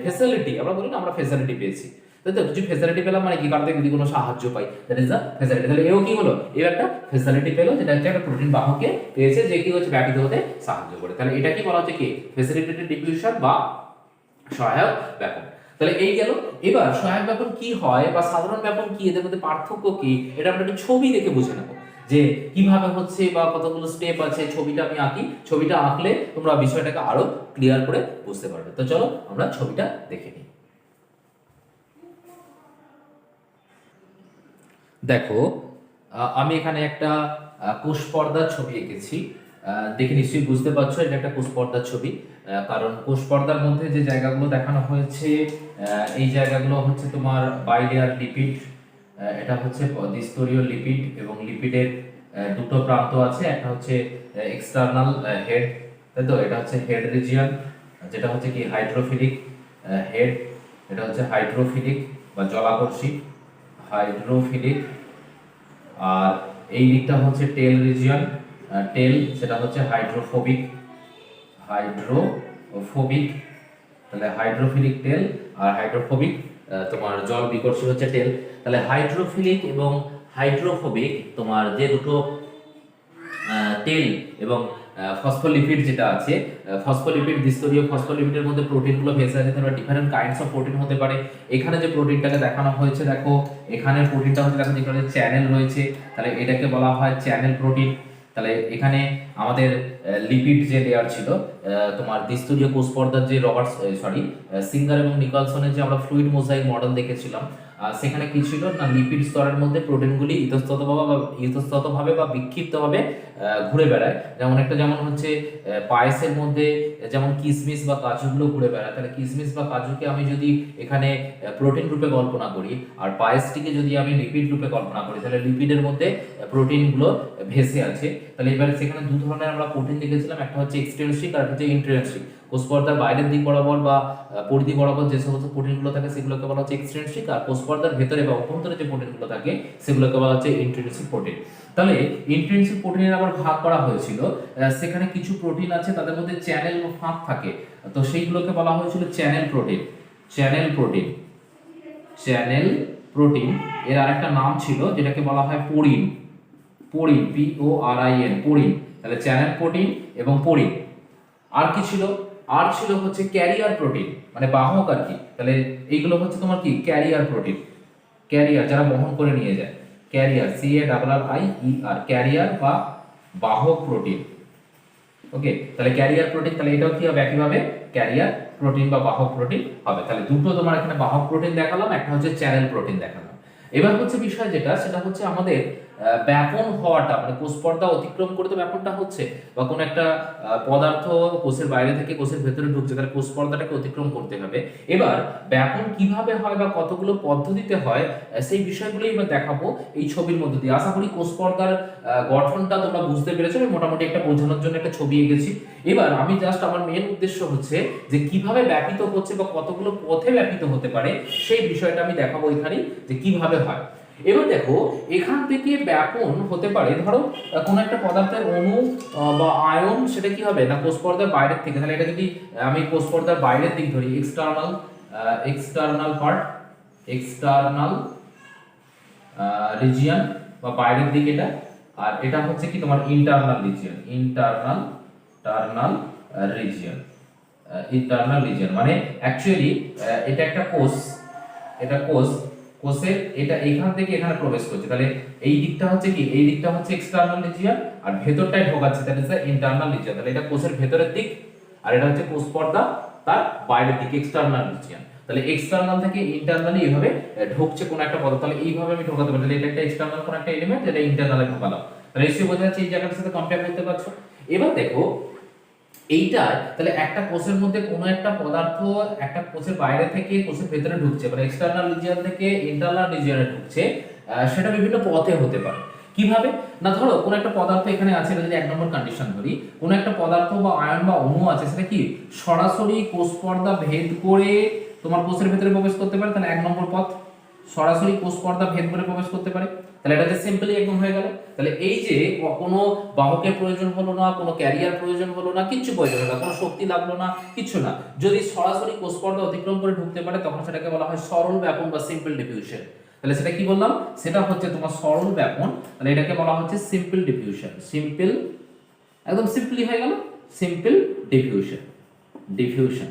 ফেসিলিটি আমরা বলি না, আমরা ফেসিলিটি পেয়েছি, তাই তো? কিছু ফেসিলিটি পেলাম মানে কি, কার থেকে যদি কোনো সাহায্য পাই, দ্যাট ইজ দ্য ফেসিলিটি। তাহলে এও কি হলো, এও একটা ফেসিলিটি পেলো, যেটা হচ্ছে একটা প্রোটিন বাহকে পেয়েছে, যে কি হচ্ছে ব্যাপিত হতে সাহায্য করে। তাহলে এটা কি বলা হচ্ছে কি ফেসিলিটেটেড ডিফিউশন বা সহায়ক ব্যাপন। তাহলে এই গেল। এবার সহায়ক ব্যাপন কি হয় বা সাধারণ ব্যাপন কি, এদের মধ্যে পার্থক্য কি, এটা আমরা একটা ছবি দেখে বুঝে নেবো যে কিভাবে হচ্ছে বা কতগুলো স্টেপ আছে। ছবিটা আমি আঁকি, ছবিটা আঁকলে তোমরা বিষয়টাকে আরো ক্লিয়ার করে বুঝতে পারবে। তো চলো আমরা ছবিটা দেখে নিই। দেখো, আমি এখানে একটা কোষ পর্দার ছবি এঁকেছি। দেখে নিশ্চয়ই বুঝতে পারছো এটা একটা কোষ পর্দার ছবি, কারণ কোষ পর্দার মধ্যে যে জায়গাগুলো দেখানো হয়েছে, এই জায়গাগুলো হচ্ছে তোমার বাইলেয়ার লিপিড, এটা হচ্ছে দ্বিস্তরীয় লিপিড, এবং লিপিডের দুটো প্রান্ত আছে, একটা হচ্ছে এক্সটার্নাল হেড, তাই তো? এটা হচ্ছে হেড রিজিয়ন, যেটা হচ্ছে কি হাইড্রোফিলিক হেড, এটা হচ্ছে হাইড্রোফিলিক বা জলাকর্ষী হাইড্রোফিলিক। আর এই দিকটা হচ্ছে টেল রিজিয়ন, টেল, সেটা হচ্ছে হাইড্রোফোবিক, হাইড্রোফোবিক। তাহলে হাইড্রোফিলিক টেল আর হাইড্রোফোবিক তোমার জল বিকর্ষী হচ্ছে টেল। তাহলে হাইড্রোফিলিক এবং হাইড্রোফোবিক তোমার যে দুটো টেল এবং ফসফোলিপিড যেটা আছে, ফসফোলিপিড দ্বিস্তরীয় ফসফোলিপিডের মধ্যে প্রোটিনগুলো ভেসে আছে, তাহলে ডিফারেন্ট কাইন্ডস অফ প্রোটিন হতে পারে। এখানে যে প্রোটিনটাকে দেখানো হয়েছে, দেখো এখানে প্রোটিনটা হচ্ছে, দেখো যেখানে চ্যানেল রয়েছে, তাহলে এটাকে বলা হয় চ্যানেল প্রোটিন। তাহলে এখানে আমাদের লিপিড যে লেয়ার ছিল, তোমার দ্বিস্তরীয় কোষ পর্দার যে সিঙ্গার এবং নিকলসনের যে আমরা ফ্লুইড মোজাইক মডেল দেখেছিলাম, সেখানে কি ছিল না, লিপিড স্তরের মধ্যে প্রোটিনগুলি ইতস্ততভাবে বা বিক্ষিপ্তভাবে ঘুরে বেড়ায়। যেমন হচ্ছে পায়েসের মধ্যে যেমন কিশমিশ বা কাজুগুলো ঘুরে বেড়ায়, তাহলে কিশমিশ বা কাজুকে আমি যদি এখানে প্রোটিন রূপে কল্পনা করি, আর পায়েসটিকে যদি আমি লিপিড রূপে কল্পনা করি, তাহলে লিপিডের মধ্যে প্রোটিনগুলো ভেসে আছে। তাহলে এবারে সেখানে দু ধরনের আমরা প্রোটিন দেখেছিলাম, একটা হচ্ছে এক্সট্রিনসিক আর একটা হচ্ছে ইন্ট্রিনসিক। কোষ পর্দার বাইরের দিক বরাবর বা পরিধি বরাবর যে সমস্ত প্রোটিনগুলো থাকে সেগুলোকে বলা হচ্ছে এক্সট্রিনসিক, আর কোষ পর্দার ভেতরে বা অভ্যন্তরে যে প্রোটিনগুলো থাকে সেগুলোকে বলা হচ্ছে ইন্ট্রিনসিক প্রোটিন। তাহলে ইন্ট্রিনসিক প্রোটিনের আবার ভাগ করা হয়েছিল, সেখানে কিছু প্রোটিন আছে তাদের মধ্যে চ্যানেল বা ফাঁক থাকে, তো সেইগুলোকে বলা হয়েছিল channel protein. Channel protein, channel protein এর আরেকটা নাম ছিল যেটাকে বলা হয় পোরিন। Porin, PORIN, porin. তাহলে চ্যানেল প্রোটিন এবং পোরিন। আর কি ছিল, আর ছিল হচ্ছে ক্যারিয়ার প্রোটিন, মানে বাহক আর কি। তাহলে এইগুলো হচ্ছে তোমার কি ক্যারিয়ার প্রোটিন, ক্যারিয়ার যারা বহন করে নিয়ে যায়, ক্যারিয়ার, CARRIER, ক্যারিয়ার বা বাহক প্রোটিন। ওকে, তাহলে ক্যারিয়ার প্রোটিন, তাহলে এটাও কি হবে একইভাবে ক্যারিয়ার প্রোটিন বা বাহক প্রোটিন হবে। তাহলে দুটো তোমার এখানে বাহক প্রোটিন দেখালাম, একটা হচ্ছে চ্যানেল প্রোটিন দেখালাম। এবার হচ্ছে বিষয় যেটা, সেটা হচ্ছে আমাদের ব্যাপন হওয়াটা, মানে কোষ পর্দা অতিক্রম করে তো ব্যাপনটা হচ্ছে, বা কোনো একটা পদার্থ কোষের বাইরে থেকে কোষের ভেতরে ঢুকছে, তাহলে কোষ পর্দাটাকে অতিক্রম করতে হবে। এবার ব্যাপন কিভাবে হয় বা কতগুলো পদ্ধতিতে হয়, সেই বিষয়গুলোই আমরা দেখাবো এই ছবির মধ্যে দিয়ে। আশা করি কোষ পর্দার গঠনটা তোমরা বুঝতে পেরেছো, আমি মোটামুটি একটা বোঝানোর জন্য একটা ছবি এঁকেছি। এবার আমি জাস্ট আমার মেন উদ্দেশ্য হচ্ছে যে কিভাবে ব্যাপিত হচ্ছে বা কতগুলো পথে ব্যাপিত হতে পারে, সেই বিষয়টা আমি দেখাবো এখানে যে কিভাবে হয়। এবার দেখো, এখান থেকে ব্যাপন হতে পারে, ধরো কোনো একটা পদার্থের অণু বা আয়ন, সেটা কি হবে না কোষ পর্দার বাইরের থেকে। তাহলে এটা যদি আমি কোষ পর্দার বাইরের দিক ধরি, এক্সটার্নাল পার্ট, এক্সটার্নাল রিজিয়ন বা বাইরের দিক এটা, আর এটা হচ্ছে কি তোমার ইন্টারনাল রিজিয়ন, ইন্টারনাল রিজিয়ন মানে অ্যাকচুয়ালি এটা একটা কোষ, এটা কোষের এটা এখান থেকে এখানে প্রবেশ করছে, তাহলে এই দিকটা হচ্ছে কি, এই দিকটা হচ্ছে এক্সটার্নাল রিজিয়ন, আর ভেতরটাই ঢোকাচ্ছে, তাহলে এটা ইন্টারনাল রিজিয়ন। তাহলে এটা কোষের ভেতরের দিক, আর এটা হচ্ছে কোষ পর্দা তার বাইরের দিক, এক্সটার্নাল রিজিয়ন। তাহলে এক্সটার্নাল থেকে ইন্টারনালি এইভাবে ঢুকছে কোন একটা পদার্থ, তাহলে এইভাবে আমি ঢোকাতে পারি। তাহলে এটা একটা এক্সটার্নাল কোন একটা এলিমেন্ট, যেটা ইন্টারনালে ঢোকালাম। তাহলে নিশ্চয়ই বোঝা যাচ্ছে এই জায়গাটার সাথে কম্পেয়ার করতে পারছো। এবার দেখো এইটা, তাহলে একটা কোষের মধ্যে কোনো একটা পদার্থ একটা কোষের বাইরে থেকে কোষের ভেতরে ঢুকছে, মানে এক্সটার্নাল রিজিয়ন থেকে ইন্টারনাল রিজিয়নে ঢুকছে, সেটা বিভিন্ন পথে হতে পারে। কিভাবে না ধরো কোন একটা পদার্থ এখানে আছে, এটা যদি 1 নম্বর কন্ডিশন ধরি, কোন একটা পদার্থ বা আয়ন বা অণু আছে, সেটা কি সরাসরি কোষ পর্দা ভেদ করে তোমার কোষের ভিতরে প্রবেশ করতে পারে, তাহলে 1 নম্বর পথ সরাসরি কোষ পর্দা ভেদ করে প্রবেশ করতে পারে, তাহলে এটা যে সিম্পলি একদম হয়ে গেল। তাহলে এই যে কোনো বাহকের প্রয়োজন হলো না, কোনো ক্যারিয়ার প্রয়োজন হলো না, কিচ্ছু প্রয়োজন হলো না, কোনো শক্তি লাগলো না, কিচ্ছু না, যদি সরাসরি কোষ পর্দা অতিক্রম করে ঢুকতে পারে তখন সেটাকে বলা হয় সরল ব্যাপন বা সিম্পল ডিফিউশন। তাহলে সেটা কি বললাম, সেটা হচ্ছে তোমার সরল ব্যাপন, তাহলে এটাকে বলা হচ্ছে সিম্পল ডিফিউশন। সিম্পল একদম সিম্পলি হয়ে গেল, সিম্পল ডিফিউশন। ডিফিউশন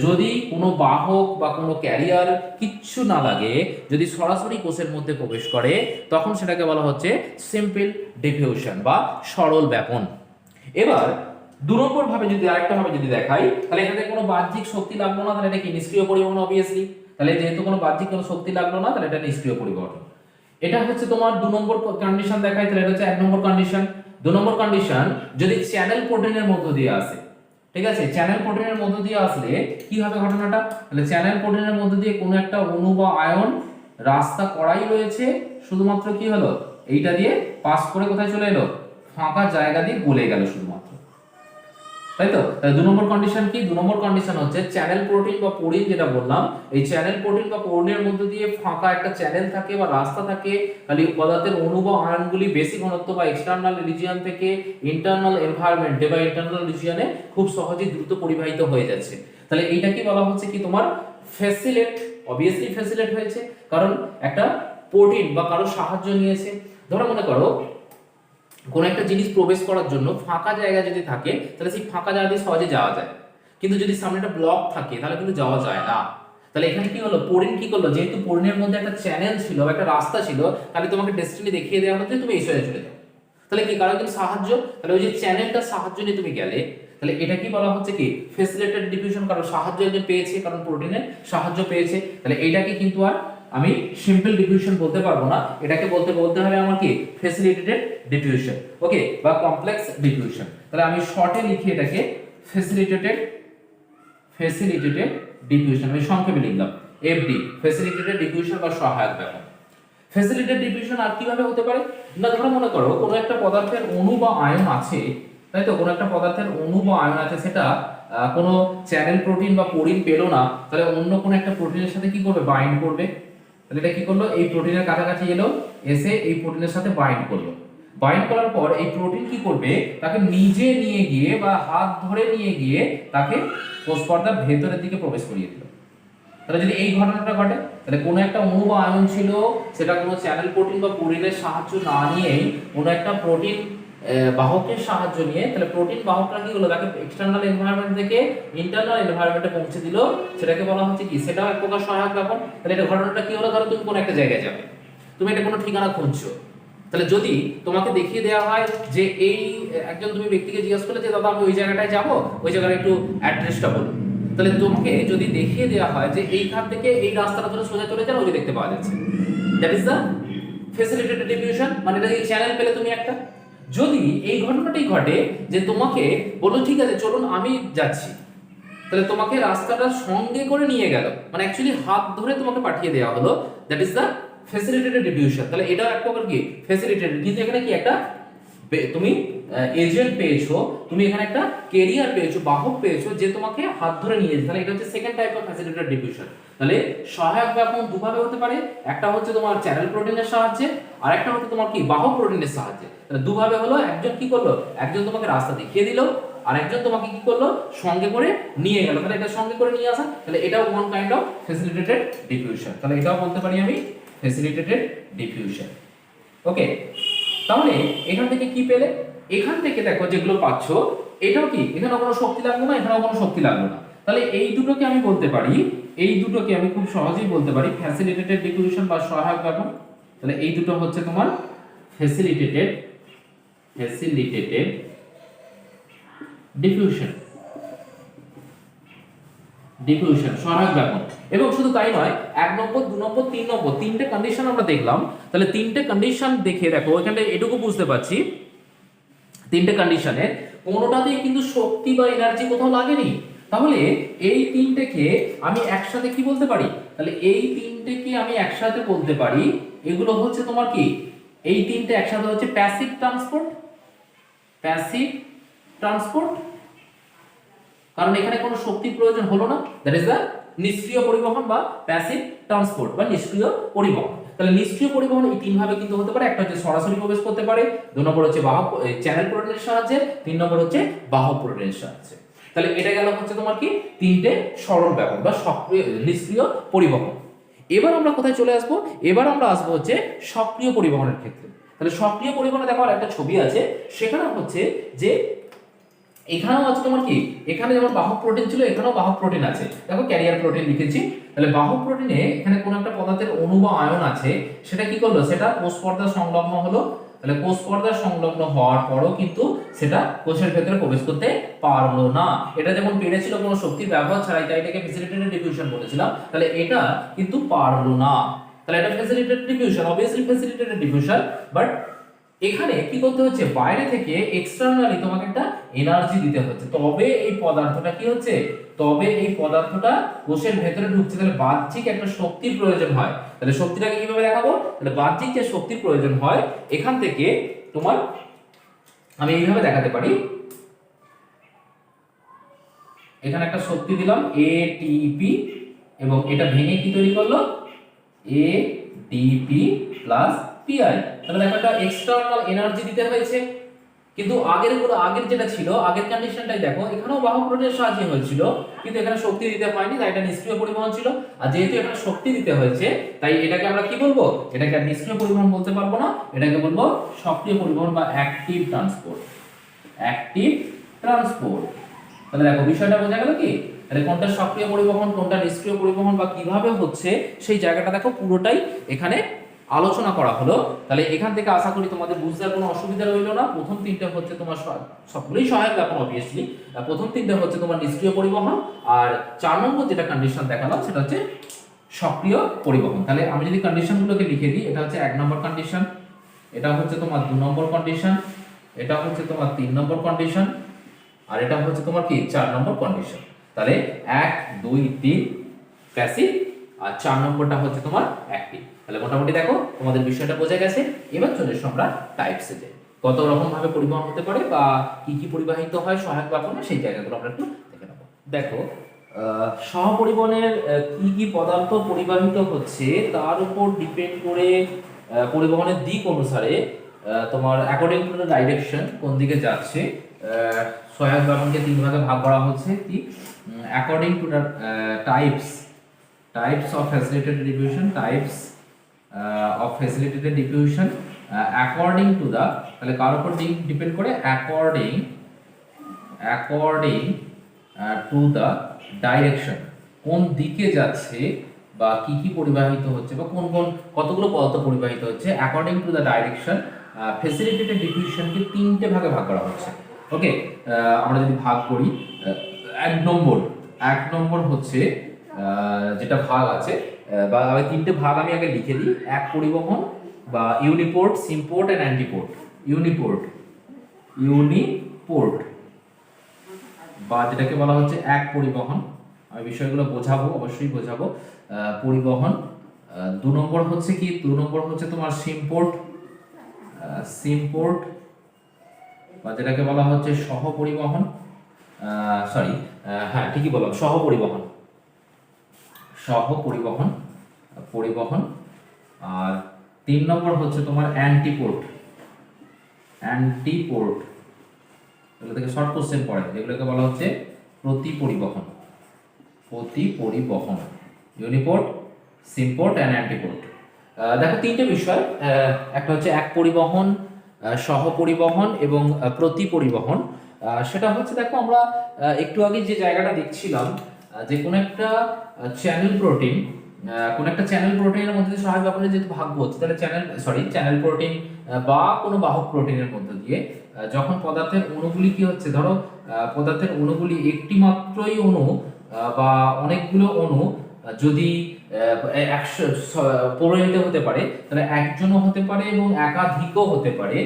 যদি কোনো বাহক বা কোনো ক্যারিয়ার কিচ্ছু না লাগে, যদি সরাসরি কোষের মধ্যে প্রবেশ করে তখন সেটাকে বলা হচ্ছে সিম্পল ডিফিউশন বা সরল ব্যাপন। এবার 2 নম্বর ভাবে যদি আরেকটা ভাবে যদি দেখাই, তাহলে এখানে কোনো বাহ্যিক শক্তি লাগলো না, তাহলে এটা কি নিষ্ক্রিয় পরিবহন অবভিয়াসলি। তাহলে যেহেতু কোনো বাহ্যিক কোনো শক্তি লাগলো না, তাহলে এটা নিষ্ক্রিয় পরিবহন। এটা হচ্ছে তোমার 2 নম্বর কন্ডিশন দেখাই, তাহলে এটা হচ্ছে 1 নম্বর কন্ডিশন। 2 নম্বর কন্ডিশন যদি চ্যানেল প্রোটিনের মধ্য দিয়ে আসে, ঠিক আছে, চ্যানেল প্রোটিনের মধ্য দিয়ে আসলে কি হবে ঘটনাটা, তাহলে চ্যানেল প্রোটিনের মধ্য দিয়ে কোনো একটা অণু বা আয়ন রাস্তা করাই রয়েছে, শুধুমাত্র কি হলো এইটা দিয়ে পাস করে কোথায় চলে এলো, ফাঁকা জায়গা দিয়ে গলে গেল শুধুমাত্র, তাই তো। তাহলে 2 নম্বর কন্ডিশন কি, 2 নম্বর কন্ডিশন হচ্ছে চ্যানেল প্রোটিন বা পোরিন, যেটা বললাম এই চ্যানেল প্রোটিন বা পোরিনের মধ্যে দিয়ে ফাঁকা একটা চ্যানেল থাকে বা রাস্তা থাকে, তাহলে পদার্থের অণু বা আয়নগুলি বেশি ঘনত্ব বা এক্সটার্নাল রিজিয়ন থেকে ইন্টারনাল এনভায়রনমেন্টে বা ইন্টারনাল রিজিয়নে খুব সহজেই দ্রুত পরিবাহিত হয়ে যাচ্ছে। তাহলে এইটা কি বলা হচ্ছে কি তোমার ফ্যাসিলেট, অবভিয়াসলি ফ্যাসিলেট হয়েছে, কারণ একটা প্রোটিন বা কারো সাহায্য নিয়েছে। ধরো মনে করো কোন একটা জিনিস প্রবেশ করার জন্য ফাঁকা জায়গা যদি থাকে, তাহলে সেই ফাঁকা জায়গা দিয়ে সহজে যাওয়া যায়, কিন্তু যদি সামনে একটা ব্লক থাকে তাহলে কিন্তু যাওয়া যায় না। তাহলে এখানে কি হলো, পোরিন কি করলো, যেহেতু পোরিনের মধ্যে একটা চ্যানেল ছিল বা একটা রাস্তা ছিল, তাহলে তোমাকে ডেস্টিনি দেখিয়ে দেওয়া হলো যে তুমি এই সোজা চলে যাও। তাহলে কি কারণ কিন্তু সাহায্য, তাহলে ওই যে চ্যানেলটা সাহায্য নিয়ে তুমি গেলে, তাহলে এটা কি বলা হচ্ছে কি ফেসিলিটেড ডিফিউশন, কারণ সাহায্য একজন পেয়েছে, কারণ প্রোটিনের সাহায্য পেয়েছে। তাহলে এইটাকে কিন্তু আর আমি সিম্পল ডিফিউশন বলতে পারবো না, এটাকে বলতে হবে আমার কি ফেসিলিটেটেড ডিফিউশন, ওকে, বা কমপ্লেক্স ডিফিউশন। তাহলে আমি শর্টে লিখি এটাকে ফেসিলিটেটেড ডিফিউশন, আমি সংক্ষেপে লিখলাম এফডি, ফেসিলিটেটেড ডিফিউশন বা সহায়ক ব্যাপন। ফেসিলিটেটেড ডিফিউশন আর কিভাবে হতে পারে না, ধরো মনে করো কোনো একটা পদার্থের অণু বা আয়ন আছে, তাই তো, কোনো একটা পদার্থের অণু বা আয়ন আছে, সেটা কোনো চ্যানেল প্রোটিন বা পোরিন পেলো না, তাহলে অন্য কোনো একটা প্রোটিনের সাথে কি করবে, বাইন্ড করবে। তাহলে এটা কি করলো, এই প্রোটিনের কাছাকাছি এলো, এসে এই প্রোটিনের সাথে বাইন্ড করলো, বাইন্ড করার পর এই প্রোটিন কি করবে, তাকে নিজে নিয়ে গিয়ে বা হাত ধরে নিয়ে গিয়ে তাকে কোষ পর্দার ভেতরের দিকে প্রবেশ করিয়ে দিল। তাহলে যদি এই ঘটনাটা ঘটে, তাহলে কোনো একটা অণু বা আয়ন ছিল, সেটা কোনো চ্যানেল প্রোটিন বা পোরিনের সাহায্য না নিয়েই কোনো একটা প্রোটিন বাহকের সাহায্য নিয়ে, তাহলে প্রোটিন বাহকরা কি হলো, তাকে এক্সটার্নাল এনভায়রনমেন্ট থেকে ইন্টারনাল এনভায়রনমেন্টে পৌঁছে দিল, সেটাকে বলা হচ্ছে কি, সেটাও এক প্রকার সহায়ক ব্যাপন। তাহলে এটা ঘটনাটা কি হলো, ধরো তুমি কোনো একটা জায়গায় যাবে, তুমি এটা কোনো ঠিকানা খুঁজছো, তাহলে যদি তোমাকে দেখিয়ে দেওয়া হয় যে এই একজন তুমি ব্যক্তিকে জিজ্ঞাসা করলে যে দাদা আমি ওই জায়গাটায় যাবো, ওই জায়গার একটু অ্যাড্রেসটা বলো, তাহলে তোমাকে যদি দেখিয়ে দেওয়া হয় যে এইখান থেকে এই রাস্তাটা ধরে সোজা চলে যাও, ওই যে দেখতে পাওয়া যাচ্ছে, that is the facilitated diffusion, মানে এটা এই চ্যানেল পেলে তুমি একটা। যদি এই ঘটনাটাই ঘটে যে তোমাকে বললো ঠিক আছে চলুন আমি যাচ্ছি, তাহলে তোমাকে রাস্তাটা সঙ্গে করে নিয়ে গেল, মানে অ্যাকচুয়ালি হাত ধরে তোমাকে পাঠিয়ে দেওয়া হলো, that is the facilitated diffusion. তাহলে এটা এক প্রকার কি ফেসিলিটেটেড, কিন্তু এখানে কি একটা তুমি এজেন্ট পেয়েছো, তুমি এখানে একটা ক্যারিয়ার পেয়েছো, বাহক পেয়েছো, যে তোমাকে হাত ধরে নিয়ে যাচ্ছে, তাহলে এটা হচ্ছে second type of facilitated diffusion. তাহলে সহায়ক ব্যাপন দুভাবে হতে পারে, একটা হচ্ছে তোমার চ্যানেল প্রোটিনের সাহায্যে, আর একটা হচ্ছে তোমার কি বাহক প্রোটিনের সাহায্যে। তাহলে দুভাবে হলো, একজন কি করলো, একজন তোমাকে রাস্তা দেখিয়ে দিল, আর একজন তোমাকে কি করলো, সঙ্গে করে নিয়ে গেল। তাহলে এটা সঙ্গে করে নিয়ে আসা, তাহলে এটাও one kind of facilitated diffusion. তাহলে এটাও বলতে পারি আমি ফ্যাসিলিটেটেড ডিফিউশন, ওকে। তাহলে এখান থেকে কি পেলে, এখান থেকে দেখো যেগুলো পাচ্ছ, এটাও কি, এখানে কোনো শক্তি লাগলো না, এখানেও কোনো শক্তি লাগলো না, তাহলে এই দুটোকে আমি বলতে পারি, এই দুটোকে আমি খুব সহজেই বলতে পারি ফ্যাসিলিটেটেড ডিফিউশন বা সহায়ক ব্যাপন। তাহলে এই দুটো হচ্ছে তোমার ফ্যাসিলিটেটেড ডিফিউশন, সহায়ক ব্যাপন। এবং শুধু তাই নয়, 1 নম্বর 2 নম্বর 3 নম্বর তিনটে কন্ডিশন আমরা দেখলাম। তাহলে তিনটে কন্ডিশন দেখে দেখো, এখানে এটুকু বুঝতে পারছি তিনটে কন্ডিশনে কোনোটাতেই কিন্তু শক্তি বা এনার্জি কোথাও লাগেনি। তাহলে এই তিনটেকে আমি একসাথে কি বলতে পারি, তাহলে এই তিনটেকে আমি একসাথে বলতে পারি এগুলো হচ্ছে তোমার কি এই তিনটে একসাথে হচ্ছে প্যাসিভ ট্রান্সপোর্ট, প্যাসিভ ট্রান্সপোর্ট, কারণ এখানে কোনো শক্তির প্রয়োজন হলো না, দ্যাট ইজ দ্য নিষ্ক্রিয় পরিবহন বা প্যাসিভ ট্রান্সপোর্ট বা নিষ্ক্রিয় পরিবহন। তাহলে নিষ্ক্রিয় পরিবহন এই তিন ভাবে কিন্তু হতে পারে, একটা হচ্ছে সরাসরি প্রবেশ করতে পারে, দুই নম্বর হচ্ছে বাহক চ্যানেল প্রোটিনের সাহায্যে, তিন নম্বর হচ্ছে বাহক প্রোটিনের সাহায্যে। তাহলে এটা গেল হচ্ছে তোমার কি তিনটে সরল ব্যবহার বা সক্রিয় নিষ্ক্রিয় পরিবহন। এবার আমরা কোথায় চলে আসবো, এবার আমরা আসবো হচ্ছে সক্রিয় পরিবহনের ক্ষেত্রে। তাহলে সক্রিয় পরিবহনে দেখো একটা ছবি আছে, সেখানে হচ্ছে যে এখানেও আছে তোমার কি, এখানে যেমন বাহক প্রোটিন ছিল এখানেও বাহক প্রোটিন আছে, দেখো ক্যারিয়ার প্রোটিন লিখেছি। তাহলে বাহক প্রোটিনে এখানে কোন একটা পদার্থের অণু বা আয়ন আছে, সেটা কি করলো, সেটা কোষ পর্দা সংলগ্ন হলো। তাহলে কোষ পর্দা সংলগ্ন হওয়ার পরও কিন্তু সেটা কোষের ভেতরে প্রবেশ করতে পারলো না। এটা যেমন পেরেছিল কোনো শক্তির ব্যবহার ছাড়াই, তাই এটাকে ফ্যাসিলিটেটেড ডিফিউশন বলেছিলাম। তাহলে এটা কিন্তু পারলো না, তাহলে এটা facilitated diffusion, obviously facilitated diffusion. But এখানে কি করতে হচ্ছে, বাইরে থেকে এক্সটারনালি তোমাকে একটা এনার্জি দিতে হচ্ছে, তবে এই পদার্থটা কি হচ্ছে, তবে এই পদার্থটা কোষের ভেতরে ঢুকছে। তাহলে বাহ্যিক একটা শক্তির প্রয়োজন হয়। তাহলে শক্তিটাকে কিভাবে দেখাবো, তাহলে বাহ্যিক যে শক্তির প্রয়োজন হয় এখান থেকে তোমার আমি এইভাবে দেখাতে পারি। এখানে একটা শক্তি দিলাম এটিপি, এবং এটা ভেঙে কি তৈরি করলো, এডিপি প্লাস পিআই। তাহলে দেখো একটা এক্সটার্নাল এনার্জি দিতে হয়েছে। কিন্তু আগের যেটা ছিল, আগের কন্ডিশনটাই দেখো, এখানেও বাহক প্রোটিনের সাহায্যে হয়েছিল, কিন্তু এখানে শক্তি দিতে হয়নি, তাই এটা নিষ্ক্রিয় পরিবহন ছিল। আর যেহেতু এখানে শক্তি দিতে হয়েছে, তাই এটাকে আমরা কি বলবো, এটাকে আর নিষ্ক্রিয় পরিবহন বলতে পারবো না, এটাকে বলবো সক্রিয় পরিবহন বা অ্যাক্টিভ ট্রান্সপোর্ট, অ্যাক্টিভ ট্রান্সপোর্ট। তাহলে দেখো বিষয়টা বোঝা গেল কি, তাহলে কোনটা সক্রিয় পরিবহন কোনটা নিষ্ক্রিয় পরিবহন বা কিভাবে হচ্ছে সেই জায়গাটা দেখো পুরোটাই এখানে আলোচনা করা হলো। তাহলে এখান থেকে আশা করি তোমাদের বুঝতে আর কোনো অসুবিধা রইলো না। প্রথম তিনটে হচ্ছে তোমার সবগুলোই সহায়ক ব্যাপার অবভিয়াসলি, প্রথম তিনটে হচ্ছে তোমার নিষ্ক্রিয় পরিবহন, আর 4 নম্বর যেটা কন্ডিশন দেখালাম সেটা হচ্ছে সক্রিয় পরিবহন। তাহলে আমি যদি কন্ডিশনগুলোকে লিখে দিই, এটা হচ্ছে 1 নম্বর কন্ডিশন, এটা হচ্ছে তোমার 2 নম্বর কন্ডিশন, এটা হচ্ছে তোমার 3 নম্বর কন্ডিশন, আর এটা হচ্ছে তোমার কি 4 নম্বর কন্ডিশন। তাহলে 1 2 3 প্যাসিভ, আর 4 নম্বরটা হচ্ছে তোমার অ্যাক্টিভ। তাহলে মোটামুটি দেখো তোমাদের বিষয়টা বোঝা গেছে। এবার চলে এসো আমরা টাইপসে যাই, কত রকম ভাবে পরিবহন হতে পারে বা কি কি পরিবাহিত হয় সহায়ক বাহনে, সেই জায়গাগুলো আমরা একটু দেখে নেব। দেখো সহপরিবহনের কি কি পদার্থ পরিবাহিত হচ্ছে তার উপর ডিপেন্ড করে পরিবহনের দিক অনুসারে তোমার অ্যাকর্ডিং টু দ্য ডাইরেকশন কোন দিকে যাচ্ছে, সহায়ক বাহনকে 3 ভাগে ভাগ করা হচ্ছে। কি according to the types of facilitated diffusion, types of facilitated diffusion according to the, তাহলে কার উপর ডিপেন্ড করে, according to the direction, কোন দিকে যাচ্ছে বা কি কি পরিবাহিত হচ্ছে বা কোন কোন কতগুলো পদার্থ পরিবাহিত হচ্ছে, according to the direction facilitated diffusion কে 3টে ভাগে ভাগ করা হচ্ছে। ওকে, আমরা যদি ভাগ করি, 1 নম্বর হচ্ছে যেটা ভাগ আছে বা 3টে ভাগ আমি আগে লিখে দিই। এক পরিবহন বা ইউনিপোর্ট, সিমপোর্ট এন্ড অ্যান্টিপোর্ট। ইউনিপোর্ট বা যেটাকে বলা হচ্ছে এক পরিবহন, আমি বিষয়গুলো বোঝাবো, অবশ্যই বোঝাবো। পরিবহন 2 নম্বর হচ্ছে কি, 2 নম্বর হচ্ছে তোমার সিমপোর্ট বা যেটাকে বলা হচ্ছে সহপরিবহন, হ্যাঁ ঠিকই বললাম, সহপরিবহন পরিবহন। আর 3 নম্বর হচ্ছে তোমার অ্যান্টিপোর্ট, এগুলো থেকে শর্ট কোশ্চেন পড়ে, যেগুলোকে বলা হচ্ছে প্রতি পরিবহন। ইউনিপোর্ট, সিমপোর্ট এন্ড অ্যান্টিপোর্ট। দেখো 3টে বিষয়, একটা হচ্ছে এক পরিবহন, সহপরিবহন এবং প্রতি পরিবহন। সেটা হচ্ছে দেখো আমরা একটু আগে যে জায়গাটা দেখছিলাম, যে কোন একটা চ্যানেল প্রোটিনের মধ্যে দিয়ে সহায়ক বাহনের যেহেতু ভাগ্য হচ্ছে, তাহলে চ্যানেল প্রোটিন বা কোনো বাহক প্রোটিনের মধ্যে দিয়ে যখন পদার্থের অণুগুলি কি হচ্ছে, ধরো পদার্থের অণুগুলি একটি মাত্রই অণু বা অনেকগুলো অণু যদি পরিণত হতে পারে, তাহলে একজনও হতে পারে এবং একাধিকও হতে পারে।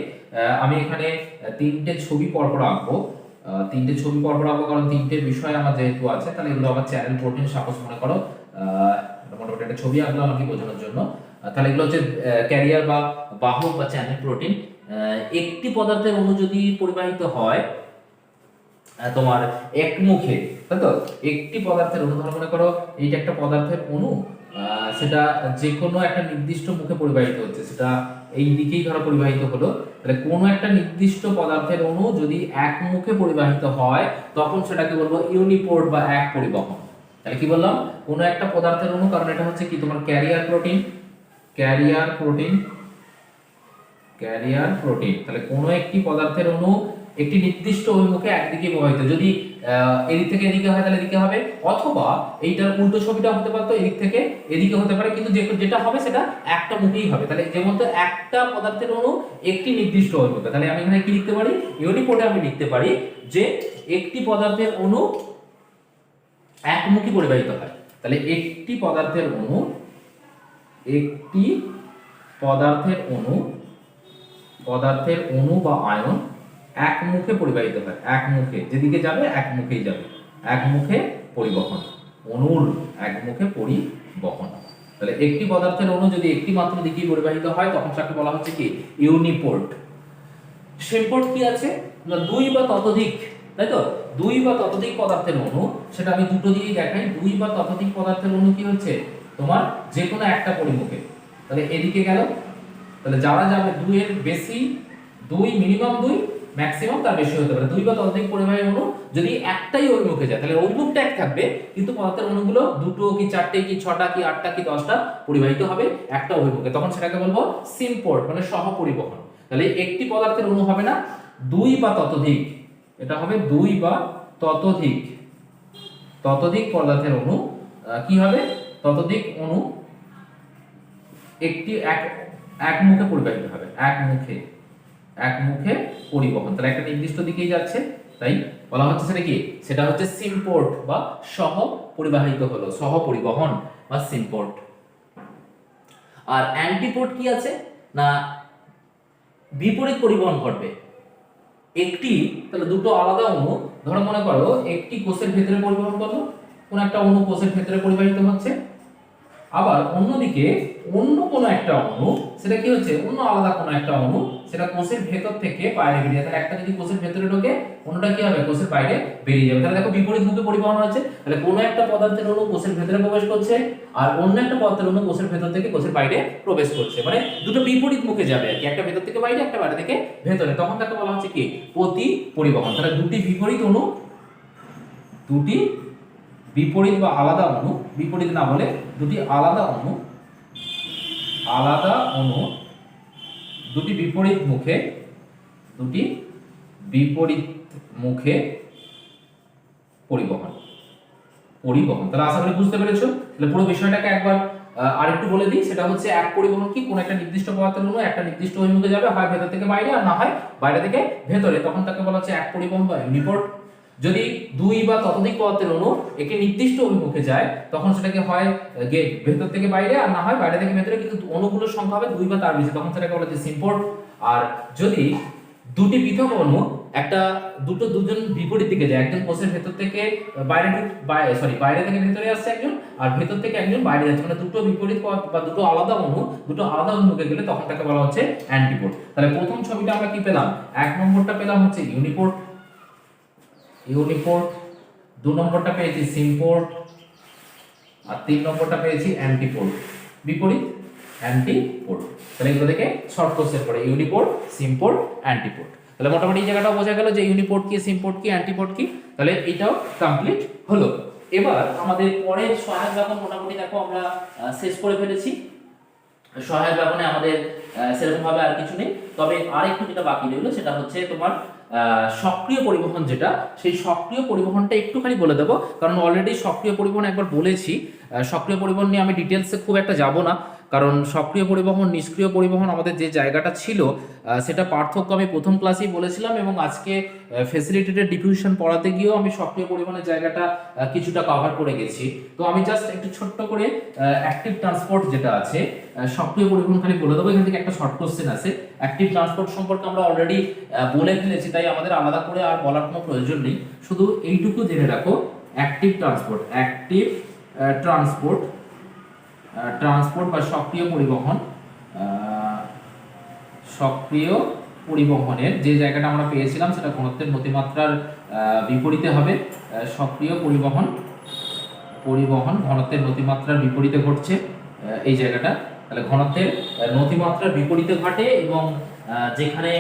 আমি এখানে 3টে ছবি পরপর আঁকবো, কারণ 3টে বিষয় আমার যেহেতু আছে, তাহলে এগুলো আমার চ্যানেল প্রোটিন সাপোজ মনে করো, মোটামুটি একটা ছবি আঁকলাম আমাকে বোঝানোর জন্য। তাহলে এগুলো হচ্ছে ক্যারিয়ার বা বাহক বা চ্যানেল প্রোটিন। একটি পদার্থের অণু যদি পরিবাহিত হয় তোমার একমুখে, তাই তো, একটি পদার্থের অণু, ধরো মনে করো এইটা একটা পদার্থের অণু, সেটা যে কোনো একটা নির্দিষ্ট মুখে পরিবাহিত হচ্ছে, সেটা এই দিকেই ধরো পরিবাহিত হলো, তাহলে কোনো একটা নির্দিষ্ট পদার্থের অণু যদি এক মুখে পরিবাহিত হয় তখন সেটাকে বলবো ইউনিপোর্ট বা এক পরিবহন। তাহলে কি বললাম, কোনো একটা পদার্থের অণু, কারণ এটা হচ্ছে কি তোমার career protein, career protein, career protein, তাহলে কোনো একটি পদার্থের অণু একটি নির্দিষ্ট অভিমুখে একদিকে প্রবাহিত, যদি এদিক থেকে এদিকে হয় তাহলে এদিকে হবে, অথবা এইটার উল্টো ছবিটা হতে পারতো, এদিক থেকে এদিকে হতে পারে, কিন্তু যেটা হবে সেটা একটা মুখেই হবে। তাহলে যেমন তো একটা পদার্থের অণু একটি নির্দিষ্ট অভিমুখে, তাহলে আমি এখানে কি লিখতে পারি, ইউনিপোর্টে আমি লিখতে পারি যে একটি পদার্থের অণু একমুখী পরিবাহিত হয়। তাহলে একটি পদার্থের অণু, একটি পদার্থের অণু, পদার্থের অণু বা আয়ন এক মুখে পরিবাহিত হয়, এক মুখে, যেদিকে যাবে এক মুখেই যাবে, এক মুখে পরিবহন, অণুর এক মুখে পরিবহন। তাহলে একটি পদার্থের অণু যদি একটি মাত্র দিকে পরিবাহিত হয় তখন তাকে বলা হচ্ছে কি ইউনিপোর্ট। সিম্পোর্ট কি আছে না, দুই বা ততোধিক, তাই তো, দুই বা ততোধিক পদার্থের অণু, সেটা আমি দুটো দিকেই দেখাই, দুই বা ততোধিক পদার্থের অণু কি হচ্ছে তোমার যে কোনো একটা পরিমুখে, তাহলে এদিকে গেল, তাহলে যারা যাবে দুই এর বেশি, দুই মিনিমাম, দুই ম্যাক্সিমাম তার বেশি হতে পারে, দুই বা ততোধিক পরিবাহী অণু যদি একটাই অভিমুখে যায় তাহলে অভিমুখটা এক থাকবে, কিন্তু পদার্থের অণুগুলো দুটো কি চারটে কি ছটা কি আটটা কি 10টা পরিবাহিত হবে একটা অভিমুখে, তখন সেটাকে বলবো সিম্পোর্ট মানে সহ পরিবহন। তাহলে একটি পদার্থের অণু হবে না, দুই বা ততোধিক, এটা হবে দুই বা ততোধিক, ততোধিক পদার্থের অণু কি হবে, ততোধিক অণু একটি এক মুখে পরিবাহিত হবে, এক মুখে, এক মুখে পরিবহন, তাহলে একটা নির্দিষ্ট দিকেই যাচ্ছে, তাই বলা হচ্ছে সেটা কি, সেটা হচ্ছে সিম্পোর্ট বা সহ পরিবাহিত হলো, সহ পরিবহন বা সিম্পোর্ট। আর অ্যান্টিপোর্ট কি আছে না, বিপরীত পরিবহন ঘটবে, একটি, তাহলে দুটো আলাদা অণু, ধরো মনে করো একটি কোষের ভেতরে পরিবহন করলো, কোন একটা অণু কোষের ভেতরে পরিবাহিত হচ্ছে, আবার অন্যদিকে অন্য কোনো একটা অণু, সেটা কি হচ্ছে অন্য আলাদা কোনো একটা অণু, সেটা কোষের ভেতর থেকে বাইরে বেরিয়ে, তাহলে একটা যদি কোষের ভেতরে ঢোকে অন্যটা কি হবে কোষের বাইরে বেরিয়ে যাবে, তাহলে দেখো বিপরীত মুখে পরিবহন হচ্ছে, তাহলে কোনো একটা পদার্থের অণু কোষের ভেতরে প্রবেশ করছে আর অন্য একটা পদার্থের অণু কোষের ভেতর থেকে কোষের বাইরে প্রবেশ করছে, মানে দুটো বিপরীত মুখে যাবে আর কি, একটা ভেতর থেকে বাইরে একটা বাইরে থেকে ভেতরে, তখন তাকে বলা হচ্ছে কি প্রতি পরিবহন। তাহলে দুটি বিপরীত অণু, দুটি বিপরীত বা আলাদা অণু, বিপরীত না বলে দুটি আলাদা অণু, আলাদা অণু দুটি বিপরীত মুখে, দুটি বিপরীত মুখে পরিবহন, পরিবহন। তাহলে আশা করি বুঝতে পেরেছো। তাহলে পুরো বিষয়টাকে একবার আরেকটু বলে দিই, সেটা হচ্ছে এক পরিবহন কি, কোন একটা নির্দিষ্ট পদার্থের অণু একটা নির্দিষ্ট অভিমুখে যাবে, হয় ভেতর থেকে বাইরে আর না হয় বাইরে থেকে ভেতরে, তখন তাকে বলা হচ্ছে এক পরিবহন বা ইউনিপোর্ট। যদি দুই বা ততোধিক পদার্থের অণু একটি নির্দিষ্ট অভিমুখে যায় তখন সেটাকে হয় ভেতর থেকে বাইরে আর না হয় বাইরে থেকে ভেতরে, কিন্তু অণুগুলোর সংখ্যা হবে দুই বা তার বেশি, তখন সেটাকে বলা হচ্ছে সিম্পোর্ট। আর যদি দুটি পৃথক অণু একটা দুজন বিপরীত দিকে যায়, একজন কোষের ভেতর থেকে বাইরে বাইরে থেকে ভেতরে আসছে একজন, আর ভেতর থেকে একজন বাইরে যাচ্ছে, মানে দুটো বিপরীত বা দুটো আলাদা অণু দুটো আলাদা অভিমুখে গেলে তখন তাকে বলা হচ্ছে অ্যান্টিপোর্ট। তাহলে প্রথম ছবিটা আমরা কি পেলাম, এক নম্বরটা পেলাম হচ্ছে ইউনিপোর্ট, ইউনিপোর্ট, দু নম্বরটা পেয়েছি সিম্পোর্ট, আর তিন নম্বরটা পেয়েছি অ্যান্টিপোর্ট, বিপরীত অ্যান্টিপোর্ট। তাহলে এগুলো থেকে শর্ট কোশ্চেন পড়ে ইউনিপোর্ট, সিম্পোর্ট, অ্যান্টিপোর্ট। তাহলে মোটামুটি এই জায়গাটাও বোঝা গেল যে ইউনিপোর্ট কি, সিম্পোর্ট কি, অ্যান্টিপোর্ট কি। তাহলে এটাও কমপ্লিট হলো। এবার আমাদের পরের সহায়ক ব্যাকরণ মোটামুটি দেখো আমরা শেষ করে ফেলেছি। সহায়ক ব্যাকরণে আমাদের সেরকম ভাবে আর কিছু নেই, তবে আরেকটু যেটা বাকি রইলো সেটা হচ্ছে তোমার সক্রিয় পরিবহন, যেটা সেই সক্রিয় পরিবহনটা একটুখানি বলে দেবো, কারণ অলরেডি সক্রিয় পরিবহন একবার বলেছি। সক্রিয় পরিবহন নিয়ে আমি ডিটেলসে খুব একটা যাব না, কারণ সক্রিয় পরিবহন নিষ্ক্রিয় পরিবহন আমাদের যে জায়গাটা ছিল সেটা পার্থক্য আমি প্রথম ক্লাসেই বলেছিলাম, এবং আজকে ফ্যাসিলিটেটেড ডিফিউশন পড়াতে গিয়েও আমি সক্রিয় পরিবহনের জায়গাটা কিছুটা কভার করে গেছি। তো আমি জাস্ট একটু ছোট্ট করে অ্যাক্টিভ ট্রান্সপোর্ট যেটা আছে, সক্রিয় পরিবহন খালি বলে দেবো, এখান থেকে একটা শর্ট কোশ্চেন আছে। অ্যাক্টিভ ট্রান্সপোর্ট সম্পর্কে আমরা অলরেডি বলে ফেলেছি, তাই আমাদের আলাদা করে আর বলার কোনো প্রয়োজন নেই, শুধু এইটুকু জেনে রাখো active transport, active transport, transport বা সক্রিয় পরিবহন, সক্রিয় পরিবহনের যে জায়গাটা আমরা পেয়েছিলাম সেটা ঘনত্বের নতিমাত্রার বিপরীতে হবে। সক্রিয় পরিবহন ঘনত্বের নতিমাত্রার বিপরীতে ঘটছে এই জায়গাটা। তাহলে ঘনত্বের নতিমাত্রার বিপরীতে ঘটে এবং যেখানে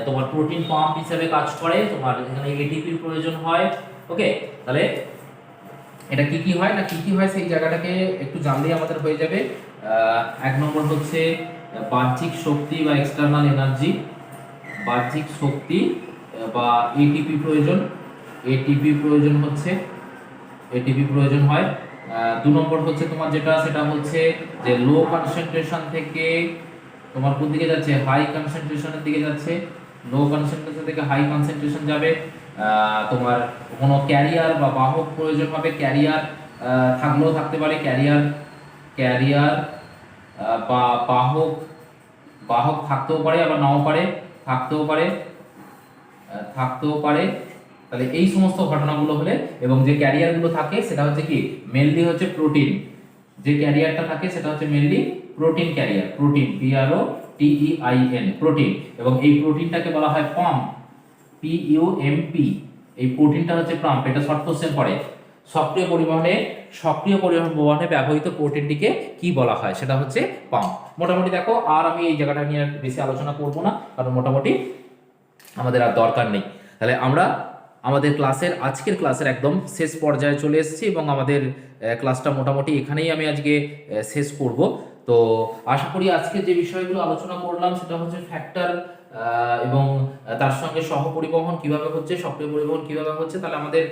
তোমার প্রোটিন পাম্প হিসেবে কাজ করে, তোমার এখানে এটিপির প্রয়োজন হয়। ওকে, তাহলে এটা কি কি হয় না কি কি হয় সেই জায়গাটাকে একটু জানলেই আমাদের হয়ে যাবে। 1 নম্বর হচ্ছে বাহ্যিক শক্তি বা এক্সটার্নাল এনার্জি, বাহ্যিক শক্তি বা এটিপি প্রয়োজন হচ্ছে, এটিপি প্রয়োজন হয়। 2 নম্বর হচ্ছে তোমার যেটা সেটা হচ্ছে যে লো কনসেন্ট্রেশন থেকে তোমার কোন দিকে যাচ্ছে, হাই কনসেন্ট্রেশনের দিকে যাচ্ছে। লো কনসেন্ট্রেশন থেকে হাই কনসেন্ট্রেশন যাবে। তোমার কোনো ক্যারিয়ার বা বাহক প্রয়োজন হবে। ক্যারিয়ার থাকলেও থাকতে পারে, ক্যারিয়ার বা বাহক থাকতেও পারে, আবার নাও পারে, থাকতেও পারে। তাহলে এই সমস্ত ঘটনাগুলো হলে, এবং যে ক্যারিয়ারগুলো থাকে সেটা হচ্ছে কি মেনলি হচ্ছে প্রোটিন। যে ক্যারিয়ারটা থাকে সেটা হচ্ছে mainly protein career, protein PROTEIN protein, এবং এই প্রোটিনটাকে বলা হয় পাম্প, PUMP। এই প্রোটিনটা হচ্ছে পাম্প। এটা শর্ট কোশ্চেন পড়ে। সক্রিয় পরিবহনে ব্যবহৃত প্রোটিনটিকে কি বলা হয়, সেটা হচ্ছে পাম্প। মোটামুটি দেখো, আর আমি এই জায়গাটা নিয়ে বেশি আলোচনা করব না, কারণ মোটামুটি আমাদের আর দরকার নেই। তাহলে আমরা আমাদের আজকের ক্লাসের একদম শেষ পর্যায়ে চলে এসেছি, এবং আমাদের ক্লাসটা মোটামুটি এখানেই আমি আজকে শেষ করব। তো আশা করি আজকে যে বিষয়গুলো আলোচনা করলাম সেটা হচ্ছে ফ্যাক্টর এবং তার সঙ্গে সহপরিবহন কিভাবে হচ্ছে, সক্রিয় পরিবহন কিভাবে হচ্ছে। তাহলে আমাদের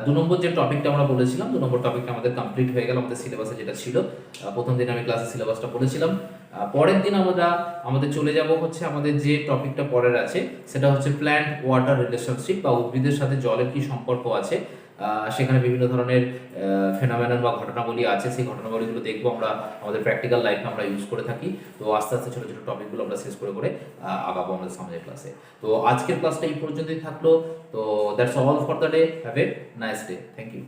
2 নম্বর যে টপিকটা আমরা বলেছিলাম, 2 নম্বর টপিকটা আমাদের কমপ্লিট হয়ে গেল আমাদের সিলেবাসে যেটা ছিল। প্রথম দিন আমি ক্লাসে সিলেবাসটা বলেছিলাম। পরের দিন আমাদের চলে যাব হচ্ছে আমাদের যে টপিকটা পরের আছে সেটা হচ্ছে প্ল্যান্ট ওয়াটার রিলেশনশিপ, বা উদ্ভিদের সাথে জলের কি সম্পর্ক আছে। সেখানে বিভিন্ন ধরনের ফেনোমেনন বা ঘটনাবলী আছে, সেই ঘটনাবলীগুলো দেখবো আমরা আমাদের প্র্যাকটিক্যাল লাইফে আমরা ইউজ করে থাকি। তো আস্তে আস্তে ছোটো ছোটো টপিকগুলো আমরা শেষ করে আগাবো আমাদের সামনের ক্লাসে। তো আজকের ক্লাসটা এই পর্যন্তই থাকলো। তো that's all for the day. Have a nice day. Thank you.